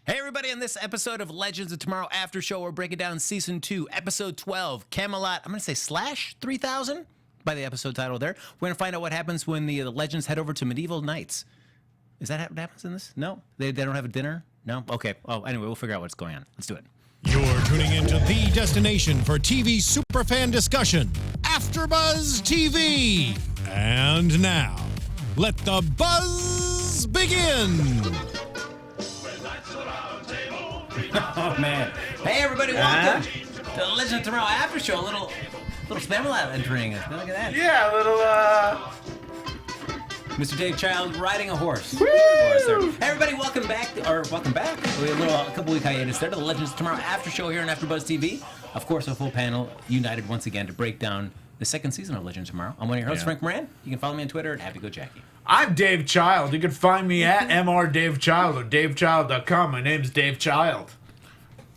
Hey everybody, on this episode of Legends of Tomorrow After Show, we're breaking down Season 2, Episode 12, Camelot, I'm going to say slash 3000 by the episode title there. We're going to find out what happens when the legends head over to medieval knights. Is that what happens in this? No? They don't have a dinner? No? Okay. Oh, anyway, we'll figure out what's going on. Let's do it. You're tuning into the destination for TV superfan discussion, AfterBuzz TV. And now, let the buzz begin. Oh, man. Hey, everybody, welcome to the Legends of Tomorrow After Show. A little Camelot entering us. Look at that. Yeah, a little, Mr. Dave Child riding a horse. Hey, everybody, welcome back. Welcome back. We had a couple week hiatus there to the Legends of Tomorrow After Show here on AfterBuzz TV. Of course, a full panel united once again to break down the second season of Legends Tomorrow. I'm one of your hosts, Frank Moran. You can follow me on Twitter at HappyGoJackie. I'm Dave Child. You can find me at mrdavechild or davechild.com. My name's Dave Child.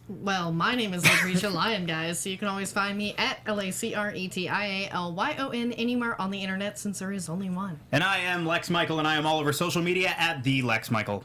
Well, my name is Lacretia Lyon, guys, so you can always find me at LACRETIALYON anywhere on the internet, since there is only one. And I am Lex Michael, and I am all over social media at the Lex Michael.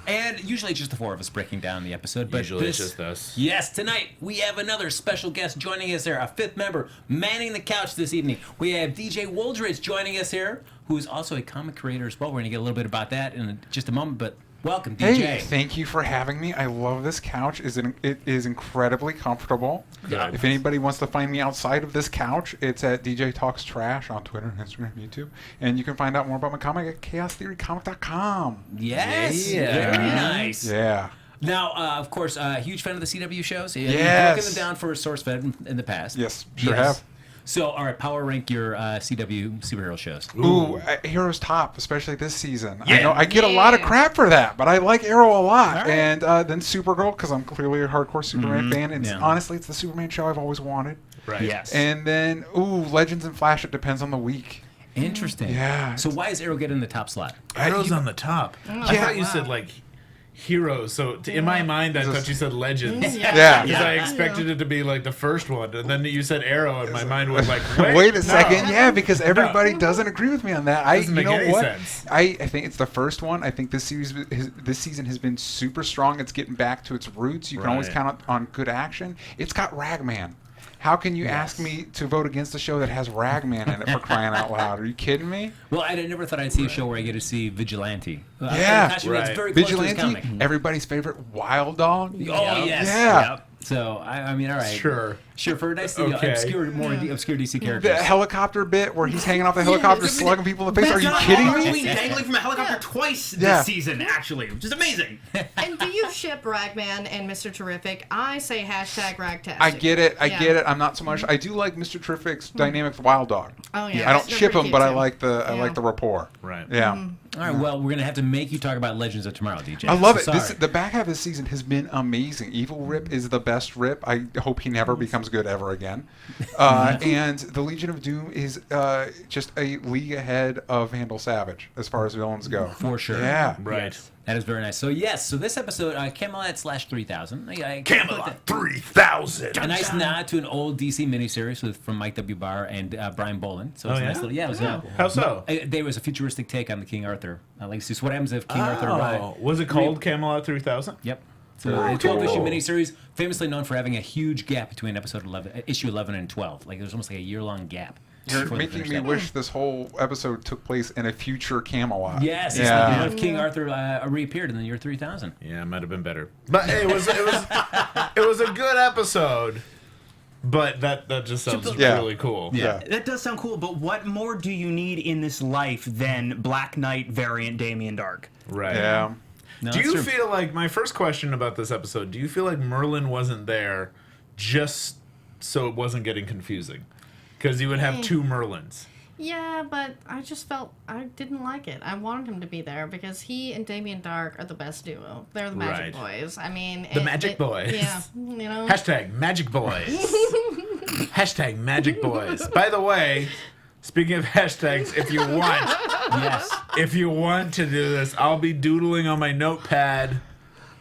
And usually it's just the four of us breaking down the episode. But Usually it's just us. Yes, tonight we have another special guest joining us here, a fifth member manning the couch this evening. We have DJ Wooldridge joining us here, who is also a comic creator as well. We're going to get a little bit about that in just a moment, but welcome, DJ. Hey, thank you for having me. I love this couch. It is incredibly comfortable. Yeah. If anybody wants to find me outside of this couch, it's at DJ Talks Trash on Twitter, Instagram, YouTube. And you can find out more about my comic at chaostheorycomic.com. Yes. Yeah. Very nice. Yeah. Now, of course, huge fan of the CW shows. Yes. You've broken them down for SourceFed in the past. Yes, sure have. So, all right, power rank your CW superhero shows. Ooh, Arrow's top, especially this season. Yeah. I know I get a lot of crap for that, but I like Arrow a lot. All right. And then Supergirl, because I'm clearly a hardcore Superman fan. And Yeah. honestly, it's the Superman show I've always wanted. Right. Yes. And then, Legends and Flash, it depends on the week. Interesting. Yeah. So why is Arrow getting the top slot? Arrow's on the top. I thought you said, like, heroes. So in my mind, I thought you said legends. Yeah. Because I expected it to be, like, the first one. And then you said Arrow, and my mind was like, Wait a second. no. Yeah, because everybody doesn't agree with me on that. Doesn't make any sense. I think it's the first one. I think this season has been super strong. It's getting back to its roots. You can always Right. count on good action. It's got Ragman. How can you ask me to vote against a show that has Ragman in it, for crying out loud? Are you kidding me? Well, I never thought I'd see a show where I get to see Vigilante. Yeah. It's Right. very close to his Vigilante, comic. everybody's favorite Wild Dog. Oh, yes. Yeah. Yep. So, I mean, all right. Sure. Sure, for a nice Okay. obscure DC The characters. helicopter bit where he's hanging off the helicopter, slugging people in the face. Are you That's kidding not me? Halloween, dangling from a helicopter twice this Yeah. season, actually, which is amazing. And do you ship Ragman and Mr. Terrific? I say hashtag Ragtastic. I get it. I Yeah. get it. I'm not so much. I do like Mr. Terrific's dynamic with Wild Dog. Oh, yeah. I don't They're ship pretty him, but I cute, like the too. I like the rapport. Right. Yeah. All right, well, we're going to have to make you talk about Legends of Tomorrow, DJ. I love So it. This, sorry. the back half of the season has been amazing. Evil Rip is the best Rip. I hope he never becomes good ever again. And the Legion of Doom is just a league ahead of Vandal Savage as far as villains go. For sure. Yeah. Right. That is very nice. So, yes, so this episode, Camelot / 3000. Camelot 3000. A nice nod to an old DC miniseries from Mike W. Barr and Brian Boland. So it's Oh, a nice yeah? little, it was How so? There was a futuristic take on the King Arthur legacy. So what happens if King Arthur arrived? Was it called Camelot 3000? Yep. So a 12-issue miniseries, famously known for having a huge gap between issue 11 and 12. Like, there's almost like a year-long gap. You're before they making finished me that. wish this whole episode took place in a future Camelot. Yes. It's Yeah. like, what if King Arthur reappeared in the year 3000? Yeah, it might have been better. But hey, it was a good episode. But that just sounds Yeah. really cool. Yeah. That does sound cool, but what more do you need in this life than Black Knight variant Damian Dark? Right. Yeah. No, Do that's you true. feel like, my first question about this episode, do you feel like Merlin wasn't there just so it wasn't getting confusing? Because you would have two Merlins. Yeah, but I just felt I didn't like it. I wanted him to be there because he and Damian Dark are the best duo. They're the Magic Boys. I mean, The Magic Boys. Yeah, you know. Hashtag Magic Boys. Hashtag Magic Boys. By the way, speaking of hashtags, if you want, Yes. if you want to do this, I'll be doodling on my notepad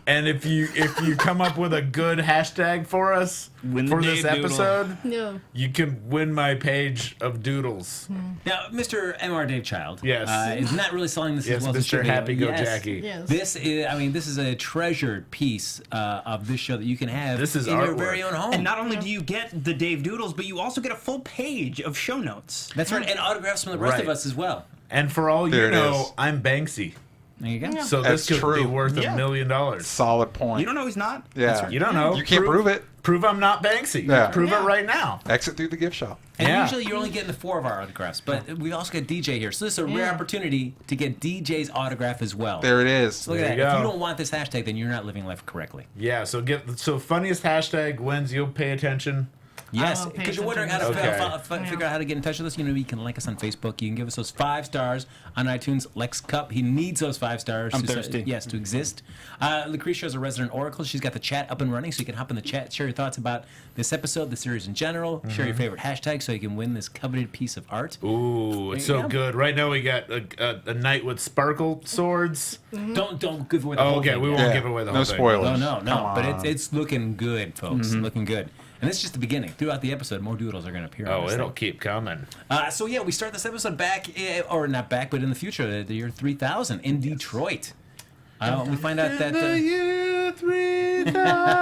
And if you come up with a good hashtag for us Win the for this Dave Doodle. episode, Yeah. you can win my page of doodles. Now, Mr. M.R. Dave Child Yes. is not really selling this Yes, as well as it Mr. should be. Happy Go Yes. Jackie. Yes. This is a treasured piece of this show that you can have This is in your artwork. very own home. And not only do you get the Dave Doodles, but you also get a full page of show notes. That's right, and autographs from the rest Right. of us as well. And for all There you it know, is. I'm Banksy. There you go. So That's this could be true. worth Yeah. $1 million. Solid point. You don't know he's not. Yeah. You don't know. You can't prove it. Prove I'm not Banksy. Yeah. Prove Yeah. it right now. Exit through the gift shop. And Yeah. usually you're only getting the 4 of our autographs, but we also got DJ here. So this is a rare Yeah. opportunity to get DJ's autograph as well. There it is. So look There at you that. If you go. don't want this hashtag, then you're not living life correctly. Yeah, so funniest hashtag wins. You'll pay attention. Yes, will pay because you're wondering how to attention to this. figure out how to get in touch with us. You know, you can like us on Facebook. You can give us those 5 stars on iTunes. Lex Cup, he needs those 5 stars. I'm to, thirsty. Yes, to exist. Lacretia is a resident oracle. She's got the chat up and running, so you can hop in the chat, share your thoughts about this episode, the series in general, share your favorite hashtag, so you can win this coveted piece of art. Ooh, it's There you so go. good. Right now we got a knight with sparkle swords. Don't give away the Oh, whole okay, thing. we yet. won't Yeah. give away the No whole thing. spoilers. No, Come but on. it's looking good, folks. Looking good. And this is just the beginning. Throughout the episode, more doodles are going to appear. on Oh, this it'll thing. keep coming. So yeah, we start this episode back, or not back, but in the future, the year 3000 in Detroit. We find out that year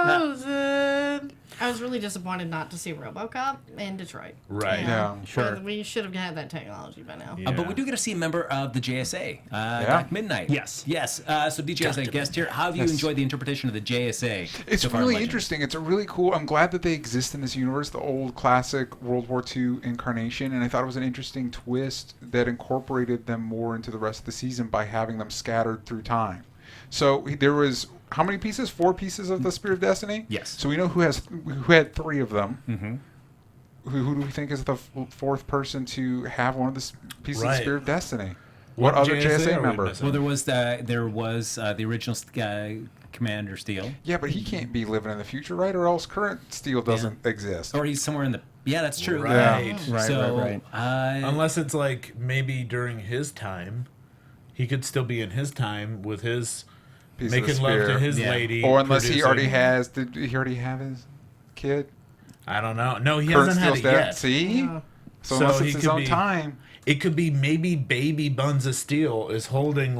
3000. I was really disappointed not to see RoboCop in Detroit. Right. Yeah. Sure. But we should have had that technology by now. Yeah. but we do get to see a member of the JSA, Doc Midnight. Yes. Yes. So DJ as a guest here, how have you Yes. enjoyed the interpretation of the JSA? It's so far in really Legend? interesting. It's a really cool. I'm glad that they exist in this universe, the old classic World War II incarnation, and I thought it was an interesting twist that incorporated them more into the rest of the season by having them scattered through time. So there was how many pieces? 4 pieces of the Spear of Destiny. Yes. So we know who had 3 of them. Mm-hmm. Who do we think is the 4th person to have one of the pieces of the Right. Spear of Destiny? What other are JSA we member? missing? Well, there was the original Commander Steel, Yeah, but he can't be living in the future, right? Or else current Steel doesn't exist. or he's somewhere in the. Yeah, that's true. Right. Right, So, right. Unless it's like maybe during his time, he could still be in his time with his Piece of the making love to spear. his Yeah. lady. Or unless he producing. already has. Did he already have his kid? I don't know. No, he Current hasn't had Steel's it dead. yet. See? Yeah. So, So unless he it's his could own be- time. It could be maybe baby Buns of Steel is holding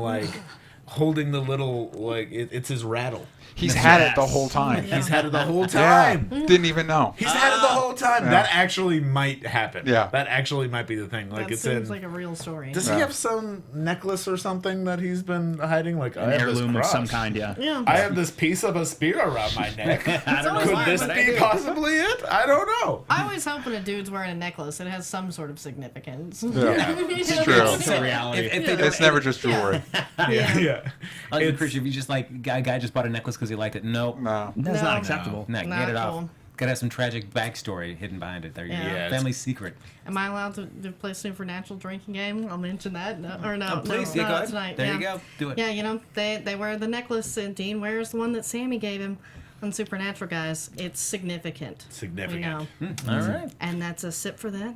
holding the little it's his rattle. He's had it the whole time. Yeah. He's had it the whole Yeah. time. Didn't even know. He's had it the whole time. Yeah. That actually might happen. Yeah. That actually might be the thing. Like That it's seems in. like a real story. Does Yeah. he have some necklace or something that he's been hiding? Like I An have this heirloom of cross. some kind, yeah. Yeah. I have this piece of a spear around my neck. I don't know always Could why, this but I be do. possibly it? I don't know. I always hope when a dude's wearing a necklace, it has some sort of significance. Yeah. It's true. It's a reality. If they don't, It's never just jewelry. Yeah. Yeah. Like It's- Christian, if you just like a guy just bought a necklace because he liked it. Nope. No. That's No. not acceptable. No, Not get it cool. off. Gotta have some tragic backstory hidden behind it. There you Yeah. go. Yeah, Family secret. Am I allowed to play Supernatural drinking game? I'll mention that. No, or no, Please, no, yeah, go not ahead. tonight. There yeah. you go. Do it. Yeah, you know, they wear the necklace, and Dean wears the one that Sammy gave him on Supernatural, guys. It's significant. Significant. We know. All right. And that's a sip for that.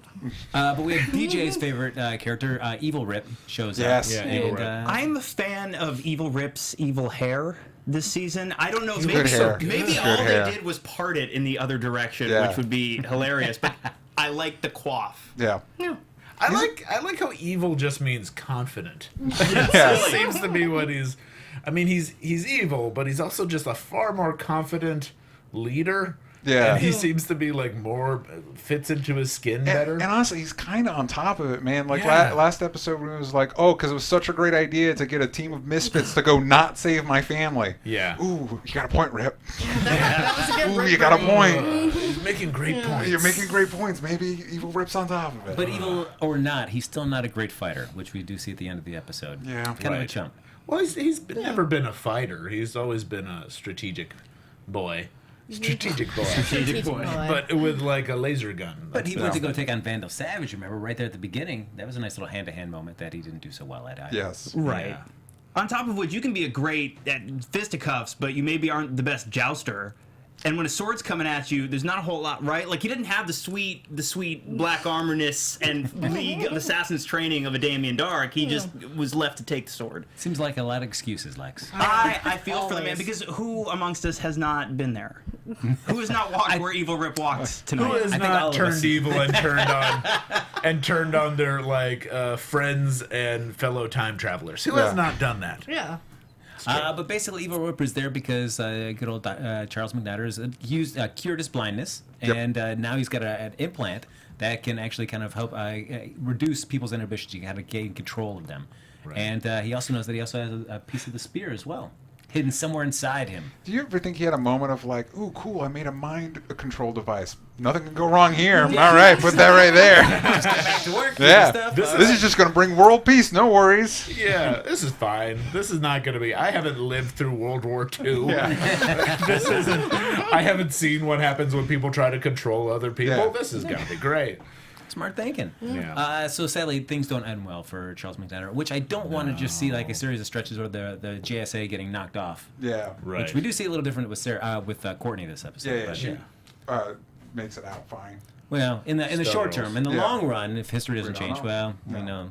But we have DJ's favorite character, Evil Rip, shows Yes. up. Yeah, Evil And, Rip. I'm a fan of Evil Rip's evil hair this season. I don't know. good Maybe, hair. maybe Good all hair. they did was part it in the other direction, Yeah. which would be hilarious. But I like the coif. Yeah. Yeah. I like how evil just means confident. Yeah. That seems to be what he's. I mean, he's evil, but he's also just a far more confident leader. Yeah. And he seems to be like more fits into his skin better. And honestly, he's kind of on top of it, man. Like Yeah. last episode when it was like, oh, because it was such a great idea to get a team of misfits to go not save my family. Yeah. Ooh, you got a point, Rip. That was a good Ooh, Rip you got a Rip. point. He's making great points. You're making great points. Maybe Evil Rip's on top of it. But evil or not, he's still not a great fighter, which we do see at the end of the episode. Yeah. Kind of a Right. chump. Well, he's never been a fighter. He's always been a strategic boy. Strategic boy. Strategic boy. But with like a laser gun. But he That's went to the- go take on Vandal Savage, remember, right there at the beginning. That was a nice little hand-to-hand moment that he didn't do so well at either. Yes. Right. Yeah. On top of which, you can be a great at fisticuffs, but you maybe aren't the best jouster. And when a sword's coming at you, there's not a whole lot, right? Like, you didn't have the sweet black armorness and League of Assassins training of a Damian Dark. He just was left to take the sword. Seems like a lot of excuses, Lex. I feel for the man, because who amongst us has not been there? Who has not walked where Evil Rip walked tonight? Who has not turned evil and turned on their friends and fellow time travelers? Who has not done that? Yeah. But basically, Evil Rip is there because good old Charles McNatters cured his blindness, and now he's got an implant that can actually kind of help reduce people's inhibitions. You got to gain control of them. Right. And he also knows that he also has a piece of the spear as well, hidden somewhere inside him. Do you ever think he had a moment of like, ooh, cool, I made a mind control device. Nothing can go wrong here. All right, put that right there. Just get back to work. Yeah. This is just going to bring world peace. No worries. Yeah, this is fine. This is not going to be... I haven't lived through World War II. Yeah. This isn't... I haven't seen what happens when people try to control other people. Yeah. This is going to be great. Smart thinking. Yeah. So sadly, things don't end well for Charles McNatter, which I don't want to just see like a series of stretches where the JSA getting knocked off. Yeah. Right. Which we do see a little different with Sarah, with Courtney this episode. Yeah, but, she makes it out fine. Well, in the short term, in the Yeah. long run, if history doesn't We don't change, know. well, No. we know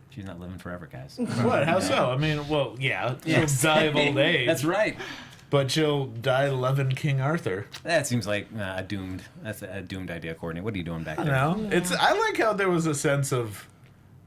she's not living forever, guys. What? How so? I mean, well, yeah. She'll die of old age. That's right. But she'll die loving King Arthur. That seems like a doomed. That's a doomed idea, Courtney. What are you doing back there? No. I like how there was a sense of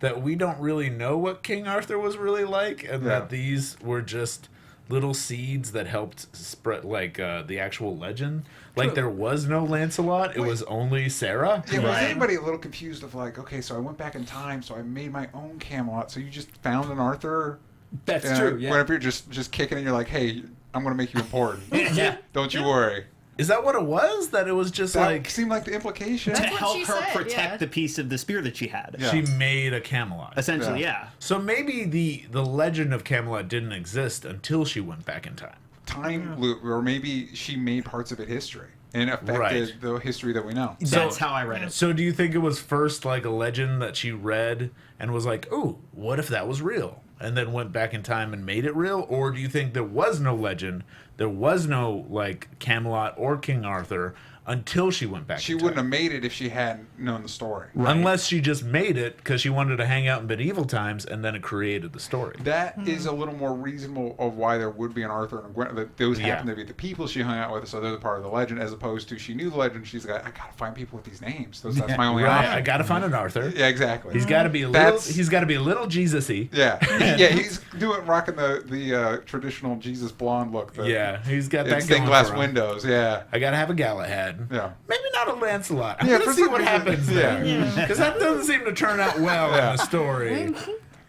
that we don't really know what King Arthur was really like, and that these were just little seeds that helped spread the actual legend. Like there was no Lancelot, it was only Sarah. Yeah, was anybody a little confused of like, okay, so I went back in time, so I made my own Camelot, so you just found an Arthur? That's true. Yeah. Whenever you're just kicking it, you're like, hey, I'm going to make you important. Yeah. Don't you worry. Is that what it was? That it was just That seemed like the implication. To That's what help she her said, protect yeah. the piece of the spear that she had. Yeah. she made a Camelot. Essentially, yeah. So maybe the legend of Camelot didn't exist until she went back in time. Time loop, or maybe she made parts of it history and affected the history that we know. That's how I read it. So do you think it was first like a legend that she read and was like, "Ooh, what if that was real?" and then went back in time and made it real? Or do you think there was no legend, there was no like Camelot or King Arthur until she went back She in wouldn't time? have made it if she hadn't known the story. Unless she just made it because she wanted to hang out in medieval times and then it created the story. That is a little more reasonable of why there would be an Arthur and a Gwen. That those happen to be the people she hung out with, so they're the part of the legend, as opposed to she knew the legend. She's like, I gotta find people with these names. That's my only Right, option. I gotta find an Arthur. Yeah, exactly. He's got to be a little. He's got to be a little Jesus-y. Yeah, yeah. He's rocking the traditional Jesus blonde look. Yeah, he's got that stained going glass for him. windows. Yeah, I gotta have a Galahad. yeah. Maybe not a Lancelot. I'm Yeah, gonna for see some what reason- happens there. yeah. Because that doesn't seem to turn out well Yeah. in the story.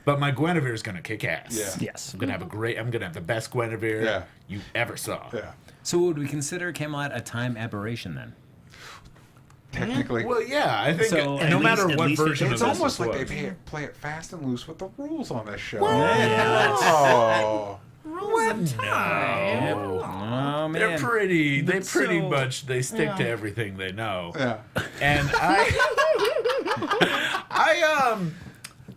But my Guinevere is gonna kick ass. Yeah. Yes. I'm gonna have the best Guinevere Yeah. you ever saw. Yeah. So would we consider Camelot a time aberration then? Technically, Well, yeah, I think So, no at matter least- at what least it version it's of this almost was. like they play it fast and loose with the rules on this show. Yeah, Oh, Rules of time. Oh man. They're pretty. They pretty So- much they stick to everything they know. yeah. And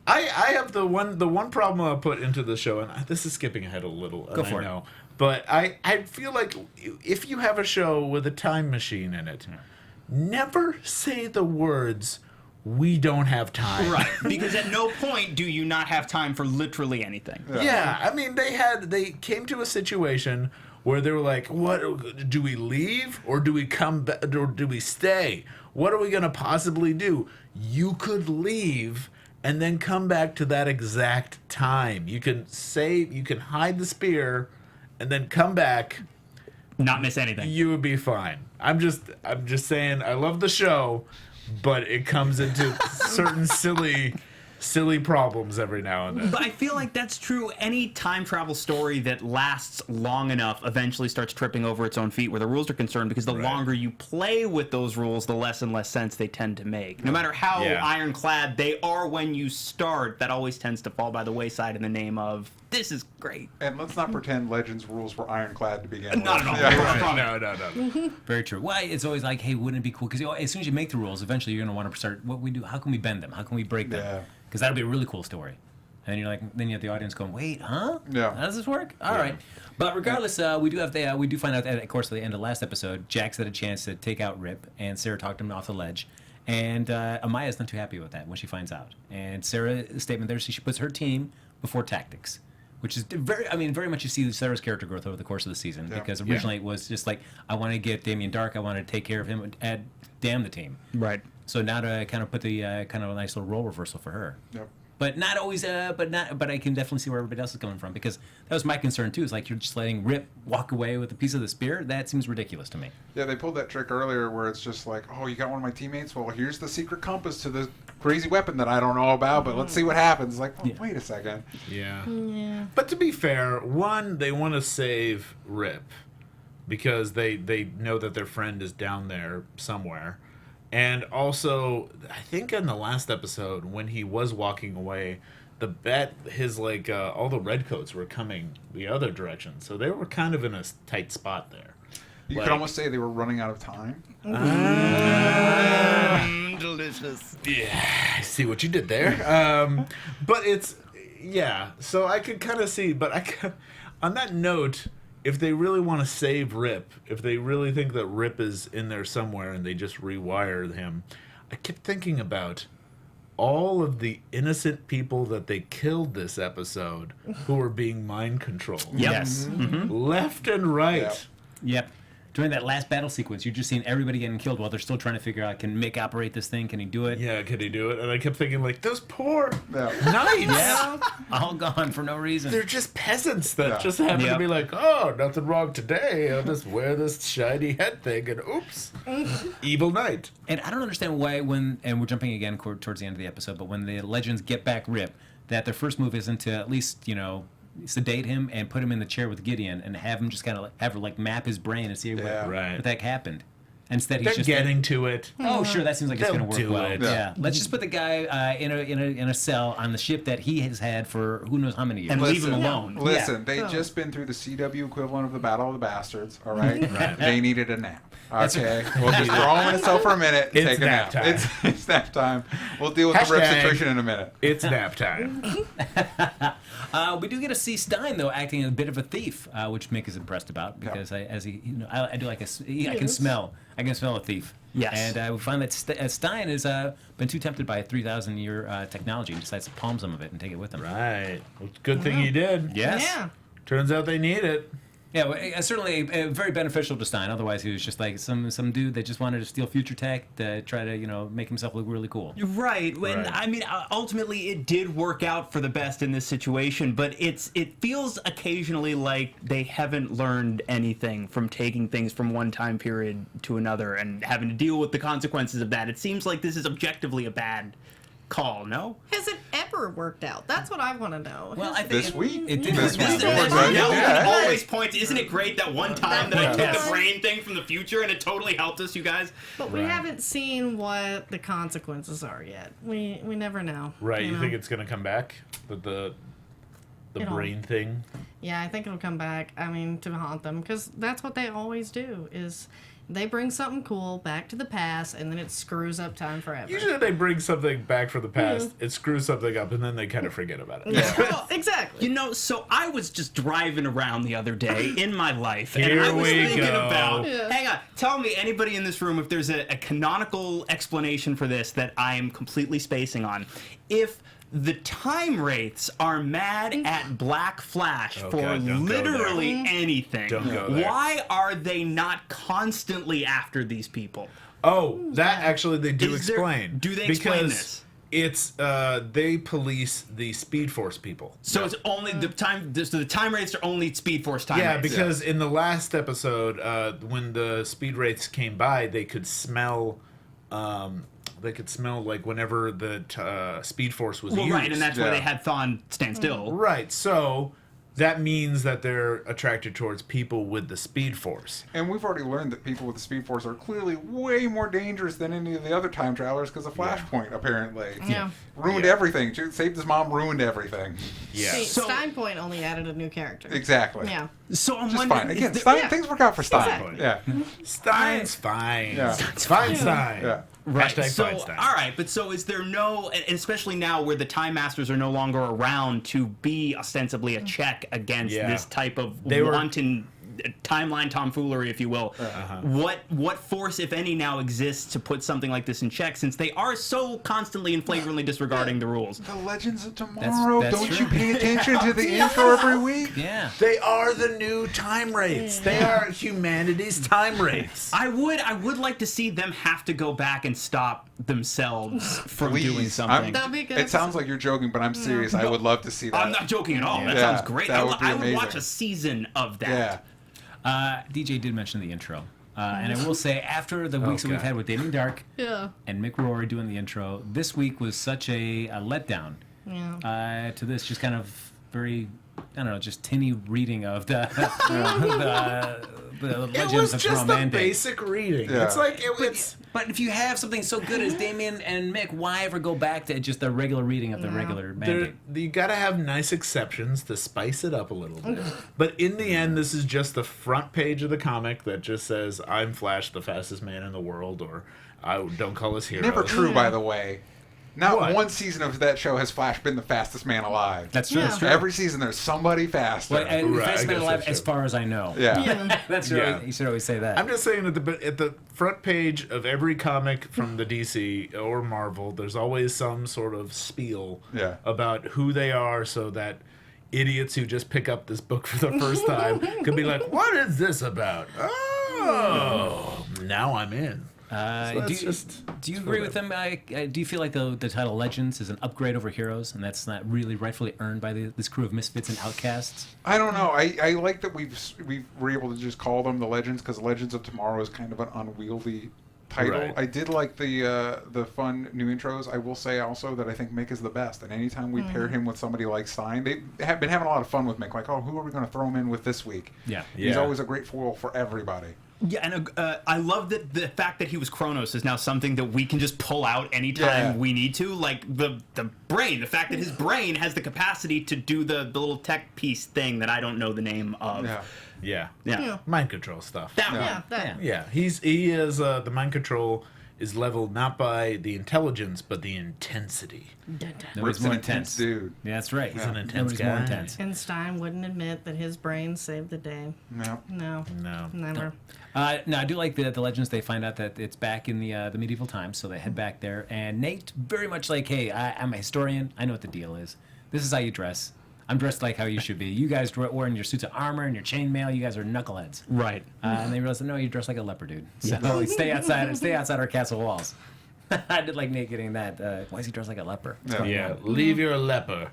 I have the one problem I'll put into the show, and this is skipping ahead a little. Go and for I it. know, but I feel like if you have a show with a time machine in it, never say the words "we don't have time." Right. Because at no point do you not have time for literally anything. Yeah, I mean they came to a situation where they were like, "What do we leave or do we come back or do we stay? What are we gonna possibly do?" You could leave and then come back to that exact time. You can hide the spear and then come back. Not miss anything. You would be fine. I'm just saying I love the show, but it comes into certain silly problems every now and then. But I feel like that's true. Any time travel story that lasts long enough eventually starts tripping over its own feet where the rules are concerned, because the longer you play with those rules, the less and less sense they tend to make. No matter how ironclad they are when you start, that always tends to fall by the wayside in the name of, this is great. And let's not pretend Legends rules were ironclad to begin with. Not at all. Yeah. No. Very true. Well, it's always like, hey, wouldn't it be cool? Because as soon as you make the rules, eventually you're going to want to start what we do. How can we bend them? How can we break them? Yeah. Because that'll be a really cool story. And you're like, then you have the audience going, wait, huh? Yeah. How does this work? All right. But regardless, we do find out that, of course, at the end of the last episode, Jax had a chance to take out Rip, and Sarah talked him off the ledge. And Amaya's not too happy with that when she finds out. And Sarah's statement there, she puts her team before tactics, which is very much you see Sarah's character growth over the course of the season. Yeah. Because originally it was just like, I want to get Damian Dark, I want to take care of him, and damn the team. Right. So now to kind of put the kind of a nice little role reversal for her. Yep. But not always. But I can definitely see where everybody else is coming from, because that was my concern too. Is like you're just letting Rip walk away with a piece of the spear. That seems ridiculous to me. Yeah, they pulled that trick earlier where it's just like, oh, you got one of my teammates? Well, here's the secret compass to the crazy weapon that I don't know about, but let's see what happens. Like, oh, wait a second. Yeah. But to be fair, one, they want to save Rip because they know that their friend is down there somewhere. And also, I think in the last episode, when he was walking away, all the redcoats were coming the other direction. So they were kind of in a tight spot there. You could almost say they were running out of time. Delicious. Yeah, I see what you did there. But so I could kind of see, but on that note, if they really want to save Rip, if they really think that Rip is in there somewhere and they just rewire him, I kept thinking about all of the innocent people that they killed this episode who were being mind controlled. Yep. Yes. Left and right. Yep. During that last battle sequence, you're just seeing everybody getting killed while they're still trying to figure out, can Mick operate this thing? Can he do it? Yeah, could he do it? And I kept thinking, like, those poor knights. Yeah. All gone for no reason. They're just peasants that just happen to be like, oh, nothing wrong today. I'll just wear this shiny head thing and oops, evil knight. And I don't understand why and we're jumping again towards the end of the episode, but when the legends get back Rip, that their first move isn't to at least, sedate him and put him in the chair with Gideon and have him just kind of map his brain and see what the heck happened. Instead, he's They're just getting to it. Oh, sure, that seems like it's They'll going to work do well. it. Yeah. Let's just put the guy in a cell on the ship that he has had for who knows how many years. And leave him alone. Listen, they'd just been through the CW equivalent of the Battle of the Bastards, all right? They needed a nap. Okay, we'll just throw them in a cell for a minute and take a nap. Time. It's nap time. We'll deal with the Rip situation in a minute. It's nap time. We do get to see Stein though acting a bit of a thief, which Mick is impressed about because I do like I can smell a thief. Yes. And we find that Stein has been too tempted by a 3,000-year technology and decides to palm some of it and take it with him. Right. Well, good thing he did. Yes. Yeah. Turns out they need it. Yeah, well, certainly very beneficial to Stein. Otherwise, he was just like some dude that just wanted to steal future tech to try to make himself look really cool. Right. And I mean, ultimately, it did work out for the best in this situation, but it feels occasionally like they haven't learned anything from taking things from one time period to another and having to deal with the consequences of that. It seems like this is objectively a bad call, no? Has it ever worked out? That's what I want to know. Well, I think This week? it did This work week out. it worked out. No, Yeah. it always points. Isn't it great that one time that I took Yes. the brain thing from the future and it totally helped us, you guys? But we haven't seen what the consequences are yet. We never know. Right. You know? think it's going to come back? The brain thing? Yeah, I think it'll come back. I mean, to haunt them, because that's what they always do. Is they bring something cool back to the past, and then it screws up time forever. Usually they bring something back from the past, it screws something up, and then they kind of forget about it. Yeah, well, exactly. So I was just driving around the other day in my life, and Here I was we thinking go. about, Yeah. hang on, tell me, anybody in this room, if there's a canonical explanation for this that I am completely spacing on. If the time wraiths are mad at Black Flash for God, don't go literally anything, Don't go there. why are they not constantly after these people? Oh, that actually they do Is there- explain. do they explain Because this? It's they police the Speed Force people. So it's only the time. So the time wraiths are only Speed Force time Yeah, wraiths. because in the last episode, when the Speed Wraiths came by, they could smell. They could smell like whenever the Speed Force was used. Right, and that's why they had Thawne stand still. Right. So that means that they're attracted towards people with the Speed Force. And we've already learned that people with the Speed Force are clearly way more dangerous than any of the other time travelers because of Flashpoint, apparently. Yeah. Ruined everything. Saved his mom, ruined everything. Yeah. See, So- Stein Point only added a new character. Exactly. Yeah. So I'm Just wondering, fine. is Again, there- Stein, yeah. things work out for Stein. Exactly. Yeah. Stein's fine. Yeah. Fine Stein. Yeah. Right. Hashtag So, Feinstein. all right, but so is there no, and especially now where the Time Masters are no longer around to be ostensibly a check against Yeah. this type of They were- wanton timeline tomfoolery, if you will. What force, if any, now exists to put something like this in check, since they are so constantly and flagrantly disregarding the rules? The Legends of Tomorrow. that's Don't true. you pay attention to the intro every week? Yeah. They are the new time wraiths. They are humanity's time wraiths. I would like to see them have to go back and stop themselves from Please. doing something. That'd be good. It sounds like you're joking, but I'm serious. I would love to see that. I'm not joking at all. That Yeah, sounds great. that would be I would watch amazing. a season of that. Yeah. DJ did mention the intro. And I will say, after the weeks that we've God. had with Damian Dark Yeah. and Mick Rory doing the intro, this week was such a letdown Yeah. to this just kind of very, I don't know, just tinny reading of the It Legends was of just Tomorrow a Mandate. basic reading. Yeah. It's like it's But if you have something so good as Damian and Mick, why ever go back to just the regular reading of the regular Mandate? you gotta have nice exceptions to spice it up a little bit. But in the end, this is just the front page of the comic that just says, "I'm Flash, the fastest man in the world," or "I don't call us heroes." Never true, by the way. Not What? one season of that show has Flash been the fastest man alive. That's true. Yeah. That's true. Every season there's somebody faster. Well, and Right, I Fast Man guess Alive, that's as true. far as I know. yeah. Yeah. That's Yeah. right. You should always say that. I'm just saying at the front page of every comic from the DC or Marvel, there's always some sort of spiel Yeah. about who they are, so that idiots who just pick up this book for the first time can be like, "What is this about?" Oh, now I'm in. So do that's you, just- do you agree with them? Do you feel like the title Legends is an upgrade over Heroes, and that's not really rightfully earned by this crew of misfits and outcasts? I don't know. I like that we were able to just call them the Legends, because Legends of Tomorrow is kind of an unwieldy title. Right. I did like the fun new intros. I will say also that I think Mick is the best, and anytime we pair him with somebody like Stein, they have been having a lot of fun with Mick. Like, oh, who are we going to throw him in with this week? Yeah. He's Yeah. always a great foil for everybody. Yeah, and I love that the fact that he was Kronos is now something that we can just pull out anytime Yeah. we need to. Like the brain, the fact that his brain has the capacity to do the little tech piece thing that I don't know the name of. Yeah. Yeah. Yeah. Mind control stuff. That Yeah. one. Yeah. That. Yeah, he is the mind control is leveled not by the intelligence but the intensity. Nobody's Rip's more an intense. dude. Yeah, that's right. He's an intense Nobody's more guy. intense. And Stein wouldn't admit that his brain saved the day. No. No. No. Never. No, I do like the Legends. They find out that it's back in the medieval times, so they head back there. And Nate, very much like, hey, I'm a historian. I know what the deal is. This is how you dress. I'm dressed like how you should be. You guys wearing your suits of armor and your chainmail. You guys are knuckleheads. Right. And they realize, no, you dress like a leper, dude. So stay outside our castle walls. I did like Nate getting that. Why is he dressed like a leper? Yeah. Yeah, leave your leper.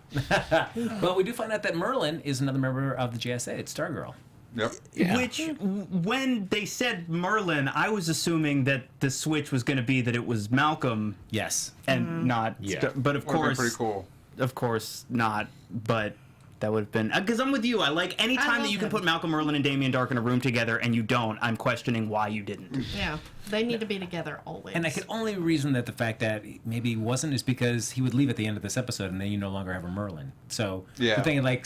But we do find out that Merlin is another member of the JSA. It's Stargirl. Yep. Yeah. Which, when they said Merlin, I was assuming that the switch was going to be that it was Malcolm Yes. and not. Yeah. But of Would've been course, pretty cool. Of course not. But that would have been because I'm with you. I like any time that love you can him. put Malcolm Merlin and Damian Dark in a room together and you don't. I'm questioning why you didn't. Yeah. They need to be together always. And I could only reason that the fact that maybe he wasn't is because he would leave at the end of this episode, and then you no longer have a Merlin. So Yeah. you're thinking like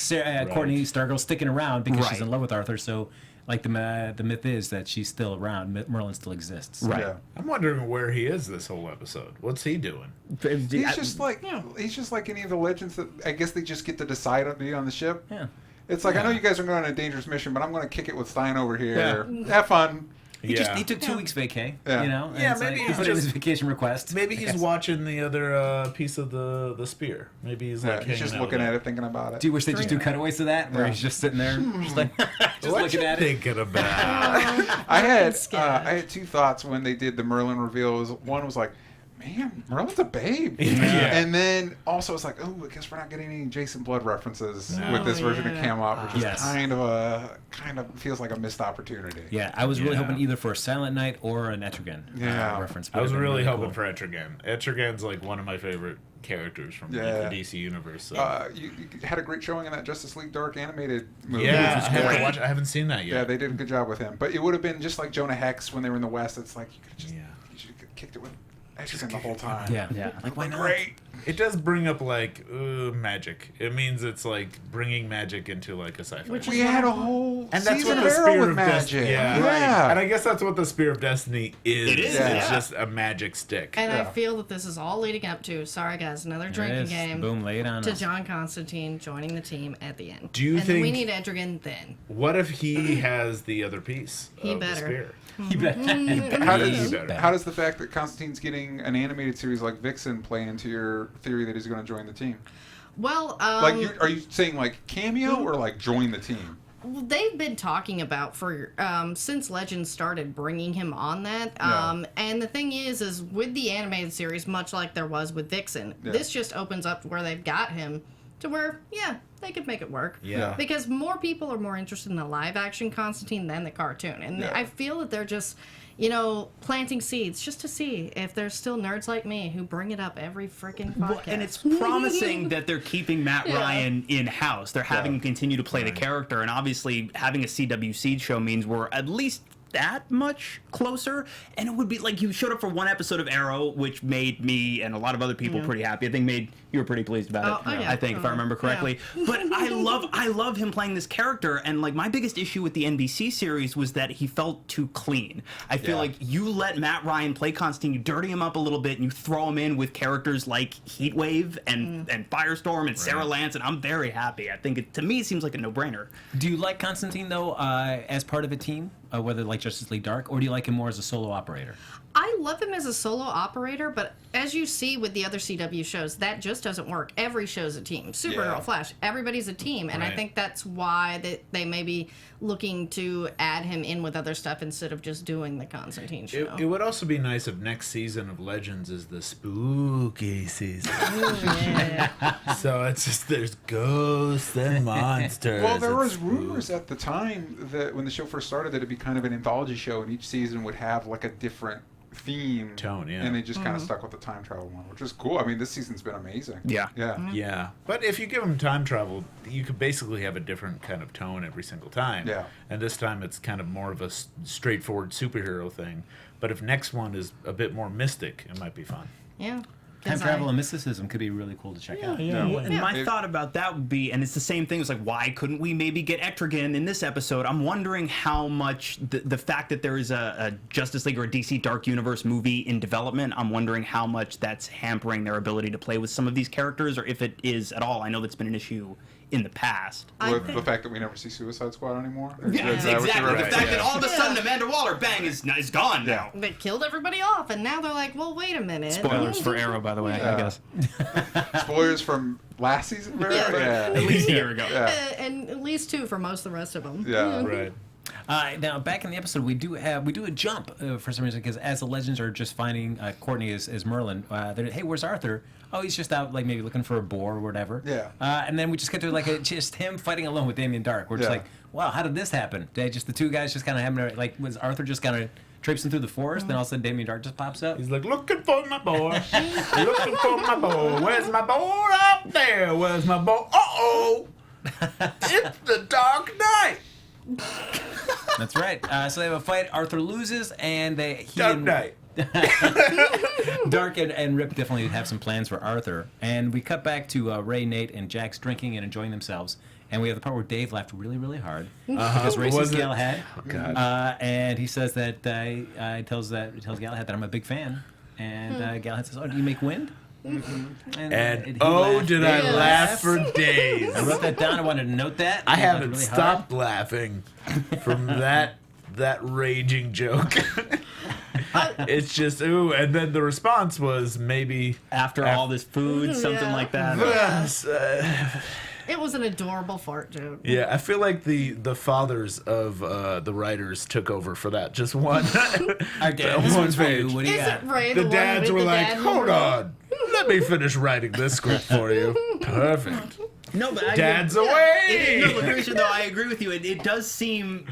Courtney Stargirl's sticking around because she's Right. in love with Arthur. So like the myth is that she's still around. Merlin still exists. Right. Yeah. I'm wondering where he is this whole episode. What's he doing? He's just like any of the Legends that I guess they just get to decide on the ship. Yeah. It's like I know you guys are going on a dangerous mission, but I'm going to kick it with Stein over here. Have fun. He took 2 weeks vacay. Yeah. You know. And Yeah, it's maybe like, he's he put in his just- vacation request. Maybe he's Yes. watching the other piece of the spear. Maybe he's like He's just looking at it, thinking about it. Do you wish they just do cutaways to that, where Yeah. he's just sitting there, just like just What looking you at it? thinking about? I had sketch. 2 thoughts when they did the Merlin reveal. One was like, man, Merlin's a babe. Yeah. And then also it's like, oh, I guess we're not getting any Jason Blood references with this version of yeah. Camelot, which is Yes. kind of feels like a missed opportunity. Yeah, I was really Yeah. hoping either for a Silent Night or an Etrigan Yeah. reference. I was Would've been really hoping cool. for Etrigan. Etrigan's like one of my favorite characters from like, Yeah. the DC universe. So. You had a great showing in that Justice League Dark animated movie. yeah, which I was have great. to watch. I haven't seen that yet. Yeah, they did a good job with him. But it would have been just like Jonah Hex when they were in the West. It's like you could have just Yeah. you should have kicked it with X-Men the whole time. Yeah. Like, why not? Great. It does bring up like magic. It means it's like bringing magic into like a sci-fi. Which We had a whole And that's season what the of Arrow Spear with of magic. Destiny. Yeah. Yeah. And I guess that's what the Spear of Destiny is. It is, It's yeah. just a magic stick. And I Yeah. feel that this is all leading up to, sorry guys, another There it drinking is. game. Boom, lay it on To us. John Constantine joining the team at the end. Do you and then we think- need Etrigan then. What if he has the other piece He of better. the spear? How He does, better. how does the fact that Constantine's getting an animated series like Vixen play into your theory that he's going to join the team? Well, Like, are you saying like cameo or like join the team? well, they've been talking about for since Legends started bringing him on that. Yeah. And the thing is with the animated series, much like there was with Vixen, Yeah. this just opens up where they've got him to where, yeah, they could make it work. Yeah. Because more people are more interested in the live action Constantine than the cartoon. And Yeah. I feel that they're just, planting seeds just to see if there's still nerds like me who bring it up every freaking podcast. Well, and it's promising that they're keeping Matt Yeah. Ryan in-house. They're having him continue to play the character, and obviously having a CW Seed show means we're at least that much closer. And it would be like you showed up for one episode of Arrow, which made me and a lot of other people pretty happy. I think you were pretty pleased about it. Oh, yeah. I think, if I remember correctly. But I love him playing this character. And like my biggest issue with the NBC series was that he felt too clean. I feel like you let Matt Ryan play Constantine, you dirty him up a little bit, and you throw him in with characters like Heatwave and Firestorm and Sarah Lance, and I'm very happy. I think to me it seems like a no-brainer. Do you like Constantine though, as part of a team, whether like Justice League Dark, or do you like him more as a solo operator? I love him as a solo operator, but as you see with the other CW shows, that just doesn't work. Every show's a team. Supergirl, Yeah. Flash, everybody's a team. And I Right. think that's why they may be looking to add him in with other stuff instead of just doing the Constantine show. It would also be nice if next season of Legends is the spooky season. Yeah. So it's just there's ghosts and monsters. Well, there It's was rumors at the time that when the show first started that it'd be kind of an anthology show, and each season would have like a different theme Tone, yeah. and they just kind of stuck with the time travel one, which is cool. I mean, this season's been amazing. Yeah. Yeah, but if you give them time travel, you could basically have a different kind of tone every single time. Yeah. And this time it's kind of more of a straightforward superhero thing. But if next one is a bit more mystic, it might be fun. Yeah. Time 'Cause travel and mysticism could be really cool to check out. Well, and my It- thought about that would be, and it's the same thing, it's like, why couldn't we maybe get Etrigan in this episode? I'm wondering how much the fact that there is a Justice League or a DC Dark Universe movie in development, I'm wondering how much that's hampering their ability to play with some of these characters, or if it is at all. I know that's been an issue in the past. With the fact that we never see Suicide Squad anymore. Yeah, Is that what exactly. you're The right? fact that Yeah. all of a sudden Amanda Waller, bang, is gone now. They killed everybody off, and now they're like, well, wait a minute. Spoilers for Arrow, by the way, I Yeah. guess. Spoilers from last season, Barry? Yeah. At least a year ago. Yeah. And at least 2 for most of the rest of them. Yeah. Right. Now, back in the episode, we do a jump for some reason, because as the Legends are just finding Courtney as Merlin, they're, hey, where's Arthur? Oh, he's just out, like, maybe looking for a boar or whatever. Yeah. And then we just get to, like, just him fighting alone with Damian Dark. We're just Yeah. like, wow, how did this happen? They just, the two guys just kind of having, like, was Arthur just kind of traipsing through the forest, then all of a sudden Damian Dark just pops up? He's like, looking for my boy. Looking for my boy. Where's my boy? Up there. Where's my boy? Uh-oh. It's the Dark Knight. That's right. So they have a fight. Arthur loses, and Dark Knight. Dark and Rip definitely have some plans for Arthur. And we cut back to Ray, Nate, and Jax drinking and enjoying themselves. And we have the part where Dave laughed really, really hard because Ray sees Was it? Galahad, God. and he says that tells Galahad that I'm a big fan, and Galahad says, "Oh, do you make wind?" And he oh, laughed. did I Dave laugh for I days. wrote that down. I wanted to note that. I He laughed haven't really stopped laughing from that raging joke. It's just ooh, and then the response was maybe After all this food, something Yeah. like that. yes, It was an adorable fart joke. yeah. I feel like the fathers of the writers took over for that. Just one. Our dad, this One one's for you. page. What do you got? Isn't Ray The one dads with were the like, dad "Hold number? on, let me finish writing this script for you." Perfect. No, but Dad's away. No, Lacretia, though, I agree with you. It does seem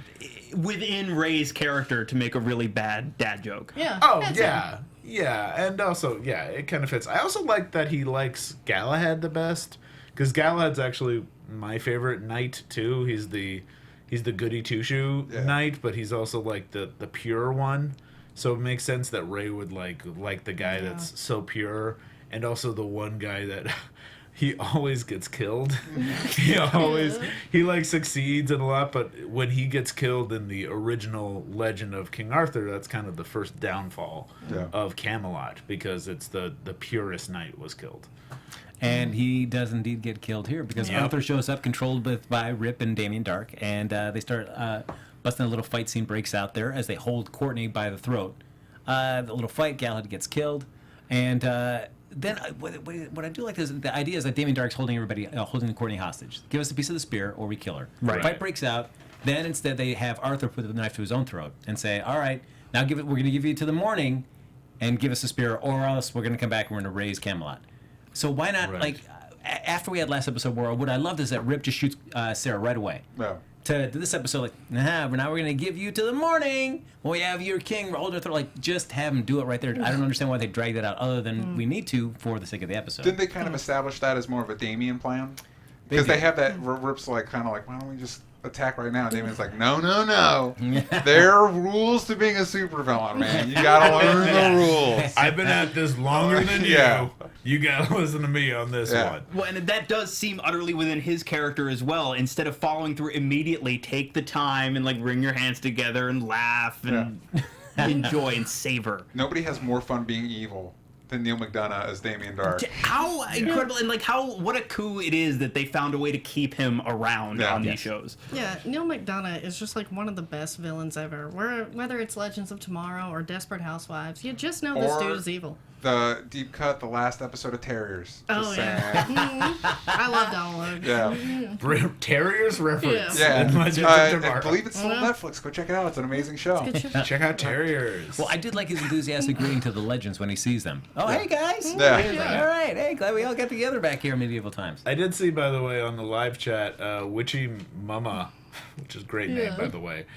within Ray's character to make a really bad dad joke. Yeah. Oh that's yeah, yeah, and also yeah, it kind of fits. I also like that he likes Galahad the best because Galahad's actually my favorite knight too. He's the goody two shoe Yeah. knight, but he's also like the pure one. So it makes sense that Ray would like the guy that's so pure, and also the one guy that he always gets killed. he like succeeds in a lot, but when he gets killed in the original Legend of King Arthur, that's kind of the first downfall of Camelot, because it's the purest knight was killed. And he does indeed get killed here because Arthur shows up, controlled by Rip and Damian Dark, and they start busting. A little fight scene breaks out there as they hold Courtney by the throat. The little fight, Galahad gets killed, and then what I do like is the idea is that Damian Dark's holding holding Courtney hostage. Give us a piece of the spear, or we kill her. Right. Fight breaks out. Then instead they have Arthur put the knife to his own throat and say, "All right, now we're going to give you to the morning, and give us a spear, or else we're going to come back and we're going to raise Camelot." So why not, like, after we had last episode where what I loved is that Rip just shoots Sarah right away. Yeah. To this episode, like, now we're going to give you to the morning. When we have your king hold her throat, like, just have him do it right there. I don't understand why they dragged that out other than we need to for the sake of the episode. Didn't they kind of establish that as more of a Damian plan? Because they have that, Rip's like, kind of like, why don't we just attack right now? And Damian's like, no. There are rules to being a supervillain, man. You gotta learn the rules. I've been at this longer than you. Yeah. You gotta listen to me on this one. Well, and that does seem utterly within his character as well. Instead of following through immediately, take the time and like wring your hands together and laugh and enjoy and savor. Nobody has more fun being evil than Neil McDonough as Damian Dark. How incredible, and like what a coup it is that they found a way to keep him around on these shows. Yeah, Neil McDonough is just like one of the best villains ever. Whether it's Legends of Tomorrow or Desperate Housewives, you just know this dude is evil. The deep cut, the last episode of Terriers. Oh, yeah. I love Donald. Yeah. Terriers reference. Yeah. I I believe it's still on Netflix. Go check it out. It's an amazing show. Check out Terriers. Well, I did like his enthusiastic greeting to the legends when he sees them. Oh, hey, guys. Yeah. All right. Hey, glad we all got together back here in medieval times. I did see, by the way, on the live chat, Witchy Mama, which is a great name, by the way,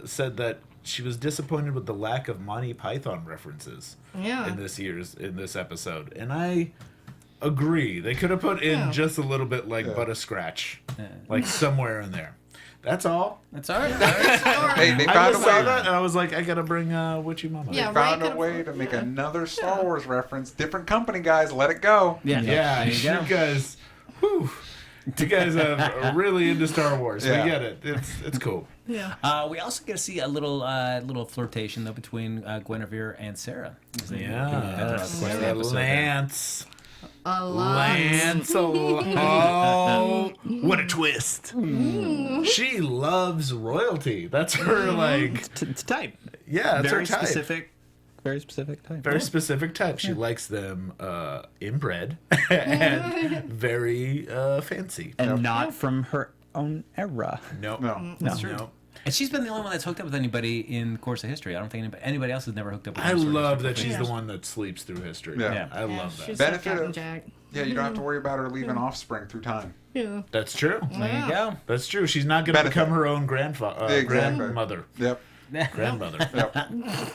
said that she was disappointed with the lack of Monty Python references in this episode, and I agree. They could have put in just a little bit, like but a scratch, like somewhere in there. That's all. That's all right. Hey, they I found just a way. saw that, and I was like, I gotta bring Witchy Mama. Yeah. They found Ray a way to make another Star Wars reference. Different company, guys. Let it go. Yeah, you guys. Whew. You guys are really into Star Wars. Yeah. We get it. It's cool. Yeah. We also get to see a little flirtation though between Guinevere and Sarah. Lance. Lance. Oh, what a twist. She loves royalty. That's her, like... It's type. Yeah, that's Very her type. Very specific type. Very specific type. She likes them inbred and very fancy. And not from her own era. No. That's true. No. And she's been the only one that's hooked up with anybody in the course of history. I don't think anybody else has never hooked up with I her. love that she's the one that sleeps through history. Yeah. I love that. She's Benefit Captain of- Jack. Yeah, you don't have to worry about her leaving offspring through time. Yeah. That's true. There you go. That's true. She's not going to Benefit. become her own grandmother. Yep. Grandmother. Yep.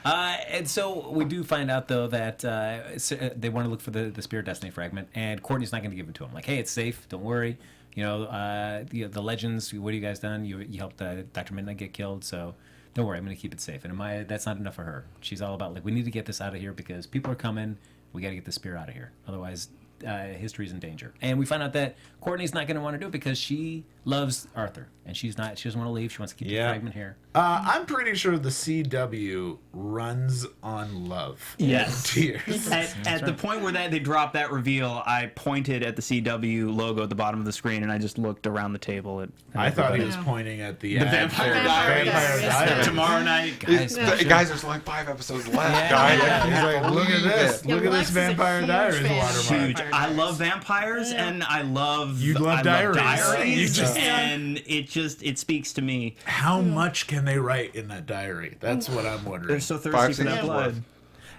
And so we do find out, though, that they want to look for the Spirit Destiny fragment, and Courtney's not going to give it to him. Like, hey, it's safe. Don't worry. You know, the legends, what have you guys done? You helped Dr. Midnight get killed, so don't worry. I'm going to keep it safe. And that's not enough for her. She's all about, like, we need to get this out of here because people are coming. We got to get the spear out of here. Otherwise, history's in danger. And we find out that Courtney's not going to want to do it because she loves Arthur, and she doesn't want to leave. She wants to keep the fragment here. I'm pretty sure the CW runs on love. Yes. Tears. At the point where they dropped that reveal, I pointed at the CW logo at the bottom of the screen, and I just looked around the table at I thought he was pointing at the Vampire Vampire Diaries. Diaries. Tomorrow night. Guys, there's like 5 episodes left, guys. He's like, look at this. Look at this Lex is a Vampire huge Diaries fan. watermark. Huge. I love vampires, and I love diaries. You just- and it speaks to me. How much can they write in that diary? That's what I'm wondering. They're so 5 thirsty for seasons that blood. worth.